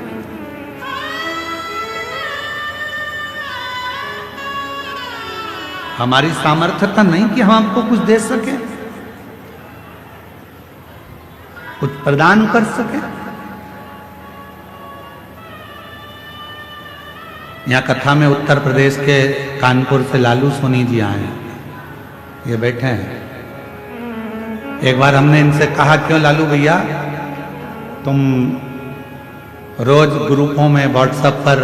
हमारी सामर्थ्यता नहीं कि हम आपको कुछ दे सके, कुछ प्रदान कर सके। यहाँ कथा में उत्तर प्रदेश के कानपुर से लालू सोनी जी आए, ये बैठे हैं। एक बार हमने इनसे कहा, क्यों लालू भैया तुम रोज ग्रुपों में व्हाट्सएप पर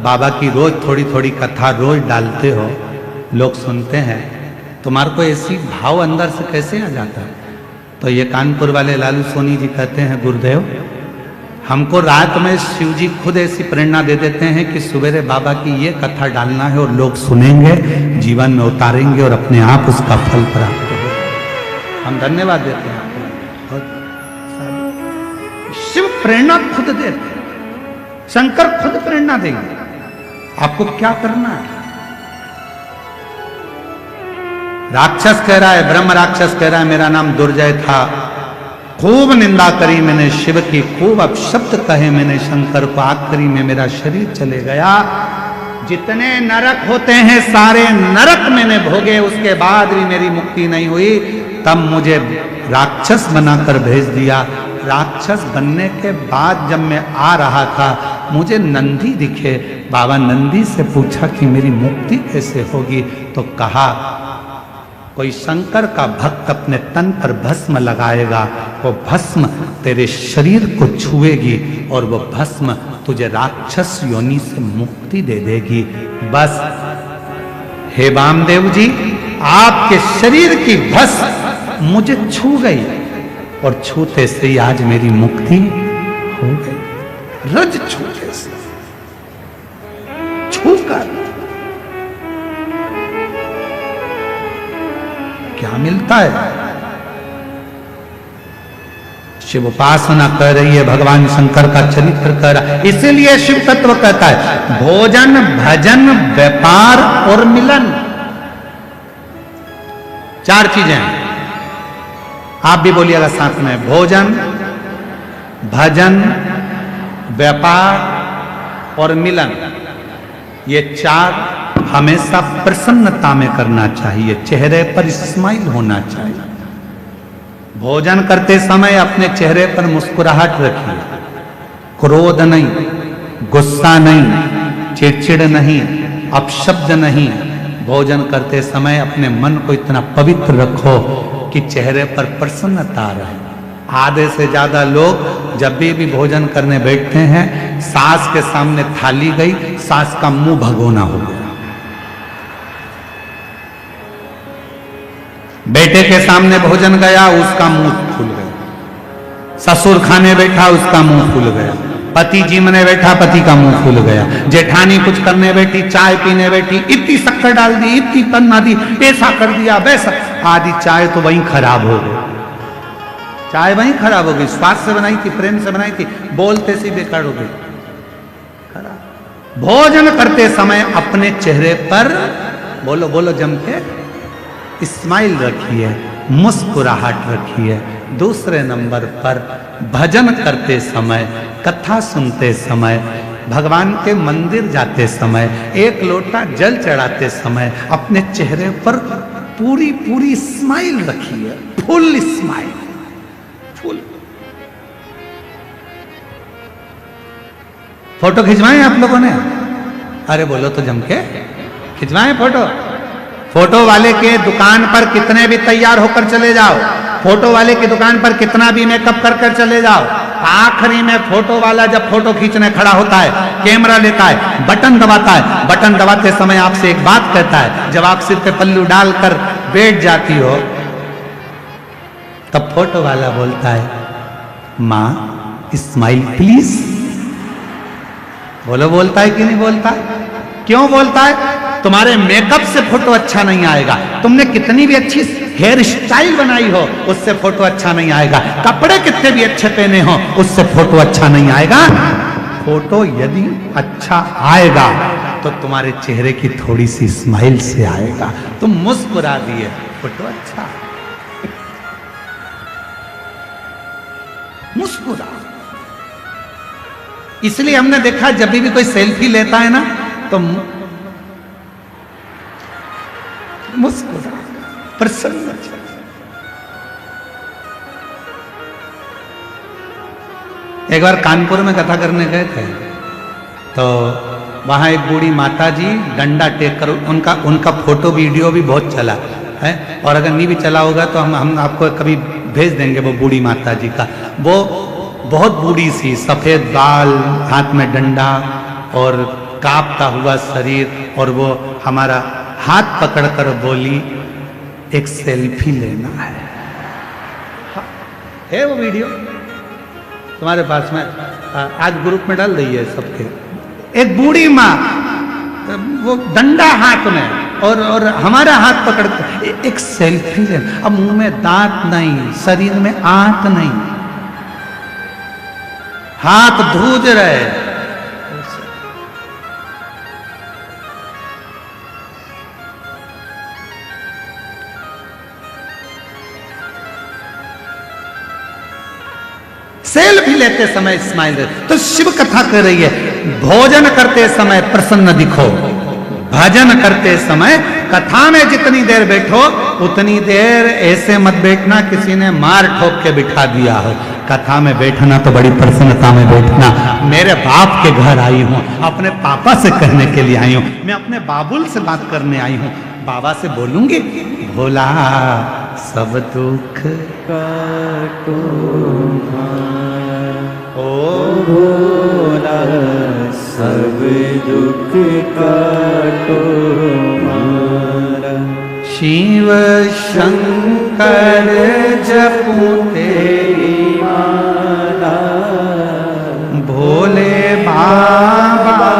बाबा की रोज थोड़ी थोड़ी कथा रोज डालते हो, लोग सुनते हैं, तुम्हारे को ऐसी भाव अंदर से कैसे आ जाता है? तो ये कानपुर वाले लालू सोनी जी कहते हैं, गुरुदेव हमको रात में शिव जी खुद ऐसी प्रेरणा दे देते हैं कि सवेरे बाबा की ये कथा डालना है और लोग सुनेंगे, जीवन में उतारेंगे और अपने आप उसका फल प्राप्त होगा। हम धन्यवाद देते हैं आपको। शिव प्रेरणा खुद देते हैं, शंकर खुद प्रेरणा देंगे, आपको क्या करना है। राक्षस कह रहा है, ब्रह्म राक्षस कह रहा है मेरा नाम दुर्जय था, खूब निंदा करी मैंने शिव की, खूब अपशब्द कहे मैंने शंकर को, आखिरी में मेरा शरीर चले गया। जितने नरक होते हैं सारे नरक मैंने भोगे, उसके बाद भी मेरी मुक्ति नहीं हुई। तब मुझे राक्षस बनाकर भेज दिया। राक्षस बनने के बाद जब मैं आ रहा था मुझे नंदी दिखे। बाबा नंदी से पूछा कि मेरी मुक्ति कैसे होगी, तो कहा कोई शंकर का भक्त अपने तन पर भस्म लगाएगा, वो भस्म तेरे शरीर को छुएगी और वो भस्म तुझे राक्षस योनि से मुक्ति दे देगी। बस हे वामदेव जी, आपके शरीर की भस्म मुझे छू गई और छूते से ही आज मेरी मुक्ति हो गई। रज छूते से, छूकर क्या मिलता है? शिव उपासना कर रही है, भगवान शंकर का चरित्र कर रहा है। इसीलिए शिव तत्व कहता है भोजन भजन व्यापार और मिलन, चार चीजें हैं। आप भी बोलिएगा साथ में, भोजन भजन व्यापार और मिलन। ये चार हमेशा प्रसन्नता में करना चाहिए, चेहरे पर स्माइल होना चाहिए। भोजन करते समय अपने चेहरे पर मुस्कुराहट रखिए, क्रोध नहीं, गुस्सा नहीं, चिड़चिड़ नहीं, अपशब्द नहीं। भोजन करते समय अपने मन को इतना पवित्र रखो कि चेहरे पर प्रसन्नता रहे। आधे से ज्यादा लोग जब भी भोजन करने बैठते हैं, सास के सामने थाली गई, सास का मुंह भगोना हो गया। बेटे के सामने भोजन गया, उसका मुंह फूल गया। ससुर खाने बैठा, उसका मुंह फूल गया। पति जीमने बैठा, पति का मुंह फूल गया। जेठानी कुछ करने बैठी, चाय पीने बैठी, इतनी शक्कर डाल दी, इतनी पन्ना दी, ऐसा कर दिया वैसा, आधी चाय तो वहीं खराब हो गई। चाय वहीं खराब हो गई, स्वाद से बनाई थी, प्रेम से बनाई थी, बोलते से बेकार हो गई, खराब। भोजन करते समय अपने चेहरे पर बोलो बोलो जम के स्माइल रखिए, मुस्कुराहट रखिए। दूसरे नंबर पर भजन करते समय, कथा सुनते समय, भगवान के मंदिर जाते समय, एक लोटा जल चढ़ाते समय अपने चेहरे पर पूरी पूरी स्माइल रखिए, फुल स्माइल, फुल। फोटो खिंचवाएं आप लोगों ने? अरे बोलो तो जम के खिंचवाएं फोटो। फोटो वाले के दुकान पर कितने भी तैयार होकर चले जाओ, फोटो वाले की दुकान पर कितना भी मेकअप कर कर चले जाओ, आखिरी में फोटो वाला जब फोटो खींचने खड़ा होता है, कैमरा लेता है, बटन दबाता है, बटन दबाते समय आपसे एक बात कहता है, जब आप सिर पे पल्लू डालकर बैठ जाती हो तब फोटो वाला बोलता है, मां स्माइल प्लीज। बोलो बोलता है कि नहीं बोलता? क्यों बोलता है? तुम्हारे मेकअप से फोटो अच्छा नहीं आएगा, तुमने कितनी भी अच्छी हेयर स्टाइल बनाई हो उससे फोटो अच्छा नहीं आएगा, कपड़े कितने भी अच्छे पहने हो उससे फोटो अच्छा नहीं आएगा। फोटो यदि अच्छा आएगा तो तुम्हारे चेहरे की थोड़ी सी स्माइल से आएगा, तुम मुस्कुरा दिए, फोटो अच्छा, मुस्कुरा। इसलिए हमने देखा जब भी कोई सेल्फी लेता है ना तो मुस्कुरा, प्रसन्न। एक बार कानपुर में कथा करने गए थे तो वहां एक बूढ़ी माता जी डंडा टेक कर, उनका फोटो वीडियो भी बहुत चला है, और अगर नहीं भी चला होगा तो हम आपको कभी भेज देंगे वो बूढ़ी माता जी का। वो बहुत बूढ़ी सी, सफेद बाल, हाथ में डंडा और कांपता हुआ शरीर, और वो हमारा हाथ पकड़कर बोली, एक सेल्फी लेना है वो वीडियो तुम्हारे पास में, आज ग्रुप में डाल दीजिए सबके। एक बूढ़ी माँ, वो डंडा हाथ में और हमारा हाथ पकड़ कर एक सेल्फी लेना। अब मुंह में दांत नहीं, शरीर में आंत नहीं, हाथ धूज रहे, सेल्फी लेते समय स्माइल। तो शिव कथा कर रही है, भोजन करते समय प्रसन्न दिखो, भजन करते समय कथा में जितनी देर बैठो उतनी देर ऐसे मत बैठना किसी ने मार ठोक के बिठा दिया हो। कथा में बैठना तो बड़ी प्रसन्नता में बैठना। मेरे बाप के घर आई हूं, अपने पापा से कहने के लिए आई हूं, मैं अपने बाबुल से बात करने आई हूं, बाबा से बोलूंगी, भोला सब दुख काटो ओ भोला सब दुख काटो मारा। शिव शंकर जपू तेरी माला भोले बाबा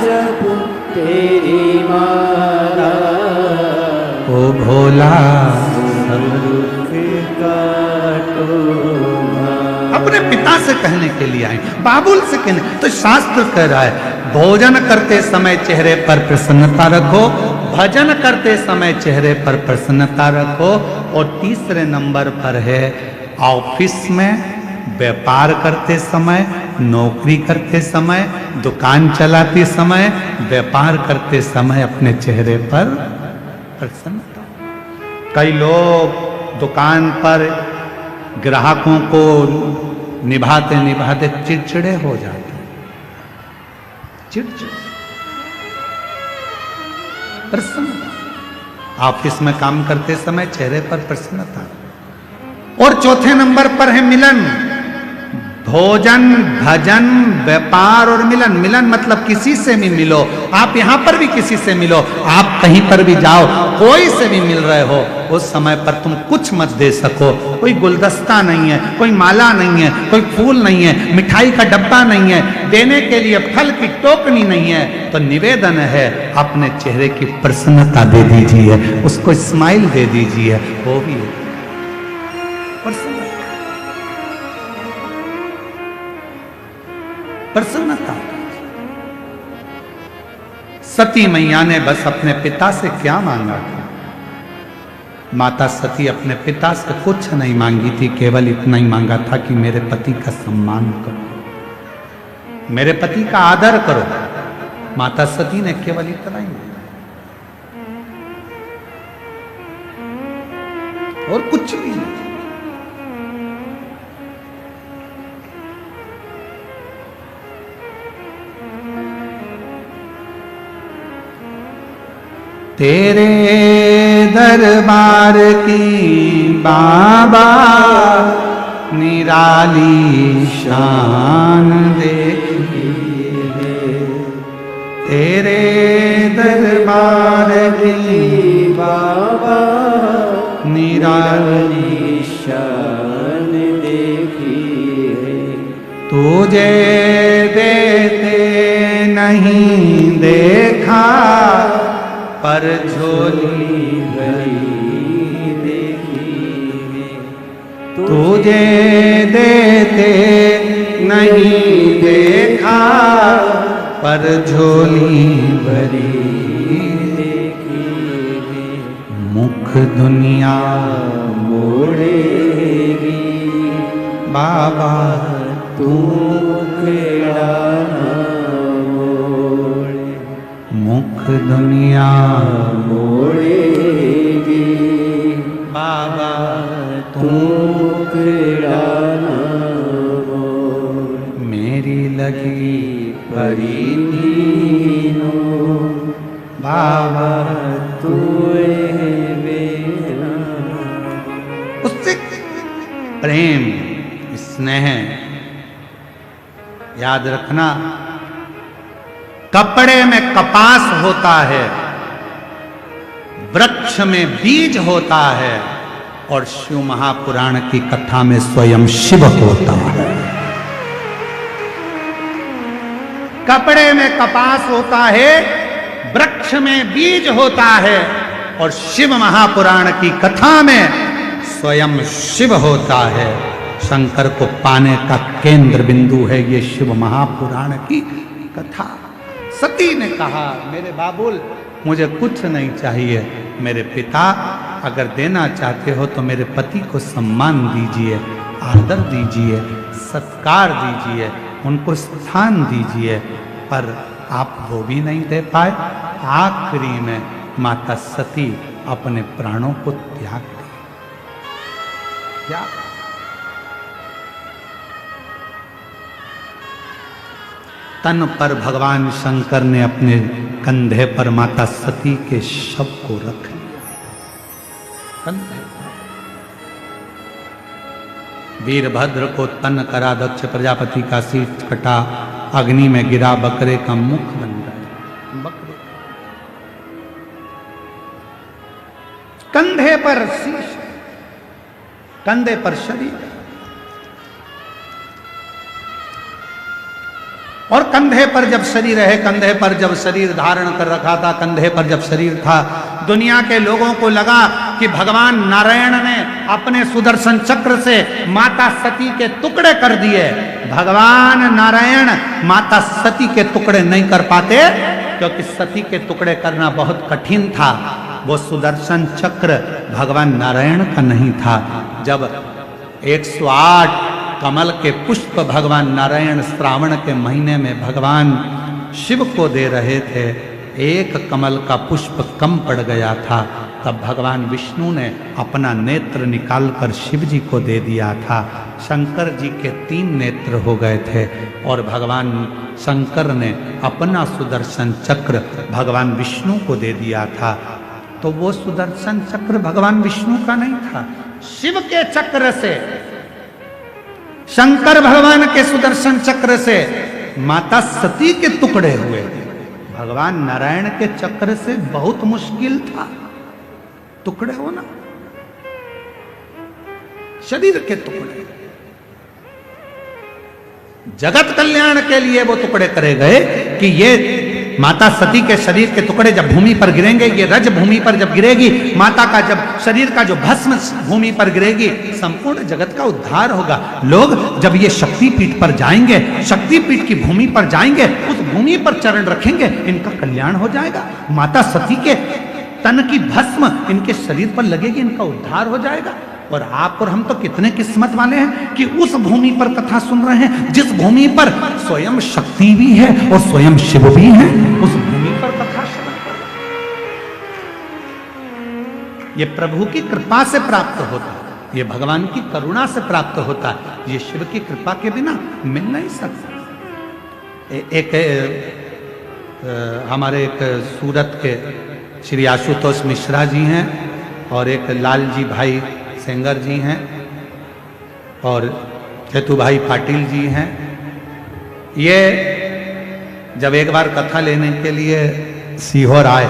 जपू तेरी माला। ओ भोला सब दुख काटो मारा। अपने पिता से कहने के लिए आए, बाबुल से कहने। तो शास्त्र कह रहा है भोजन करते समय चेहरे पर प्रसन्नता रखो, भजन करते समय चेहरे पर प्रसन्नता रखो। और तीसरे नंबर पर है ऑफिस में, व्यापार करते समय, नौकरी करते समय, दुकान चलाते समय, व्यापार करते समय अपने चेहरे पर प्रसन्नता। कई लोग दुकान पर ग्राहकों को निभाते निभाते चिड़चिड़े हो जाते, चिड़चिड़। प्रसन्नता ऑफिस में काम करते समय चेहरे पर प्रसन्नता। और चौथे नंबर पर है मिलन, भोजन, भजन, व्यापार और मिलन। मिलन मतलब किसी से भी मिलो, आप यहां पर भी किसी से मिलो, आप कहीं पर भी जाओ, कोई से भी मिल रहे हो, उस समय पर तुम कुछ मत दे सको। कोई गुलदस्ता नहीं है, कोई माला नहीं है, कोई फूल नहीं है, मिठाई का डब्बा नहीं है, देने के लिए फल की टोकनी नहीं है, तो निवेदन है अपने चेहरे की प्रसन्नता दे दीजिए, उसको स्माइल दे दीजिए, वो भी प्रसन्नता। प्रसन्नता। सती मैया ने बस अपने पिता से क्या मांगा था? माता सती अपने पिता से कुछ नहीं मांगी थी, केवल इतना ही मांगा था कि मेरे पति का सम्मान करो, मेरे पति का आदर करो। माता सती ने केवल इतना ही मांगा, और कुछ भी नहीं। तेरे दरबार की बाबा निराली शान देखी है, तेरे दरबार की बाबा निराली शान देखी है। तुझे देते नहीं देखा, पर झोली भरी देखी है। तुझे देते नहीं देखा, पर झोली भरी देखी है। मुख दुनिया मोड़ेगी बाबा तू खेड़ा मोड़े। मुख दुनिया मोड़ेगी बाबा तू खेड़ा मोड़े। मेरी लगी परी नीनो बाबा तू बेला। उससे प्रेम स्नेह याद रखना। कपड़े में कपास होता है, वृक्ष में बीज होता है, और शिव महापुराण की कथा में स्वयं शिव होता है। कपड़े में कपास होता है, वृक्ष में बीज होता है, और शिव महापुराण की कथा में स्वयं शिव होता है। शंकर को पाने का केंद्र बिंदु है ये शिव महापुराण की कथा। सती ने कहा, मेरे बाबुल मुझे कुछ नहीं चाहिए, मेरे पिता अगर देना चाहते हो तो मेरे पति को सम्मान दीजिए, आदर दीजिए, सत्कार दीजिए, उनको स्थान दीजिए, पर आप वो भी नहीं दे पाए। आखिरी में माता सती अपने प्राणों को त्याग दी। क्या तन पर भगवान शंकर ने अपने कंधे पर माता सती के शव को रख लिया। कंधे पर वीरभद्र को तन करा, दक्ष प्रजापति का सिर कटा, अग्नि में गिरा, बकरे का मुख बन गया। बकरे कंधे पर शीश, कंधे पर शरीर, और कंधे पर जब शरीर है, कंधे पर जब शरीर धारण कर रखा था, कंधे पर जब शरीर था, दुनिया के लोगों को लगा कि भगवान नारायण ने अपने सुदर्शन चक्र से माता सती के टुकड़े कर दिए। भगवान नारायण माता सती के टुकड़े नहीं कर पाते, क्योंकि सती के टुकड़े करना बहुत कठिन था। वो सुदर्शन चक्र भगवान नारायण का नहीं था। जब 108 कमल के पुष्प भगवान नारायण श्रावण के महीने में भगवान शिव को दे रहे थे, एक कमल का पुष्प कम पड़ गया था, तब भगवान विष्णु ने अपना नेत्र निकालकर शिव जी को दे दिया था। शंकर जी के 3 नेत्र हो गए थे, और भगवान शंकर ने अपना सुदर्शन चक्र भगवान विष्णु को दे दिया था। तो वो सुदर्शन चक्र भगवान विष्णु का नहीं था, शिव के चक्र से, शंकर भगवान के सुदर्शन चक्र से माता सती के टुकड़े हुए। भगवान नारायण के चक्र से बहुत मुश्किल था टुकड़े होना, शरीर के टुकड़े। जगत कल्याण के लिए वो टुकड़े करे गए कि ये माता सती के शरीर के टुकड़े जब भूमि पर गिरेंगे, ये रज भूमि पर जब गिरेगी, माता का जब शरीर का जो भस्म भूमि पर गिरेगी, संपूर्ण जगत का उद्धार होगा। लोग जब ये शक्तिपीठ पर जाएंगे, शक्तिपीठ की भूमि पर जाएंगे, उस भूमि पर चरण रखेंगे, इनका कल्याण हो जाएगा। माता सती के तन की भस्म इनके शरीर पर लगेगी, इनका उद्धार हो जाएगा। और आप और हम तो कितने किस्मत वाले हैं कि उस भूमि पर कथा सुन रहे हैं, जिस भूमि पर स्वयं शक्ति भी है और स्वयं शिव भी है, उस भूमि पर कथा श्रवण। ये प्रभु की कृपा से प्राप्त होता है, ये भगवान की करुणा से प्राप्त होता है, ये शिव की कृपा के बिना मिल नहीं सकता। एक हमारे एक सूरत के श्री आशुतोष मिश्रा जी हैं और एक लालजी भाई सेंगर जी हैं और चेतु भाई पाटिल जी हैं। ये जब एक बार कथा लेने के लिए सीहोर आए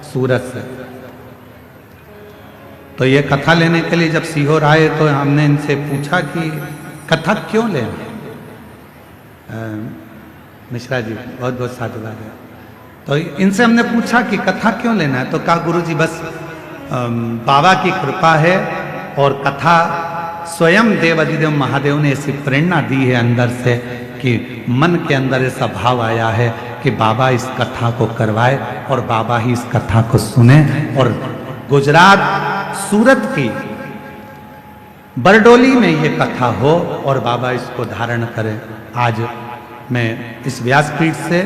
सूरत से, तो ये कथा लेने के लिए जब सीहोर आए तो हमने इनसे पूछा कि कथा क्यों लेना। मिश्रा जी बहुत बहुत साधुवाद है। तो इनसे हमने पूछा कि कथा क्यों लेना है, तो कहा गुरुजी बस बाबा की कृपा है और कथा स्वयं देवाधिदेव महादेव ने ऐसी प्रेरणा दी है अंदर से कि मन के अंदर ऐसा भाव आया है कि बाबा इस कथा को करवाए और बाबा ही इस कथा को सुने। और गुजरात सूरत की बरडोली में ये कथा हो और बाबा इसको धारण करें। आज मैं इस व्यासपीठ से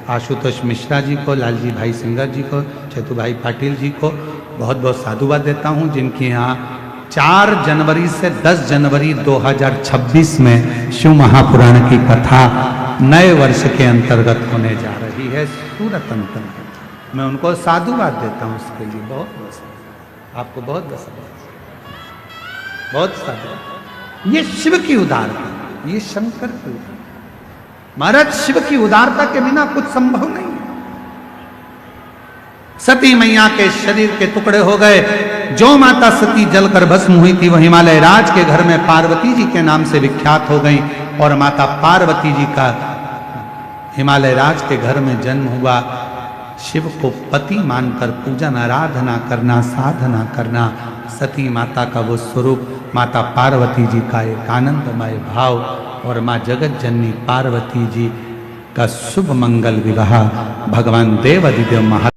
आशुतोष मिश्रा जी को, लालजी भाई सिंगर जी को, चेतु भाई पाटिल जी को बहुत बहुत साधुवाद देता हूं, जिनके यहाँ 4 जनवरी से 10 जनवरी 2026 में शिव महापुराण की कथा नए वर्ष के अंतर्गत होने जा रही है सूरत अंतर्गत। मैं उनको साधुवाद देता हूं उसके लिए बहुत बहुत, आपको बहुत बहुत साधुवाद। ये शिव की उदारता, ये शंकर की उदारता। महाराज शिव की उदारता के बिना कुछ संभव नहीं है। सती मैया के शरीर के टुकड़े हो गए। जो माता सती जलकर भस्म हुई थी वो हिमालय राज के घर में पार्वती जी के नाम से विख्यात हो गई और माता पार्वती जी का हिमालय राज के घर में जन्म हुआ। शिव को पति मानकर पूजन आराधना करना, साधना करना, सती माता का वो स्वरूप, माता पार्वती जी का एक आनंदमय भाव और माँ जगत जननी पार्वती जी का शुभ मंगल विवाह भगवान देवाधिदेव महा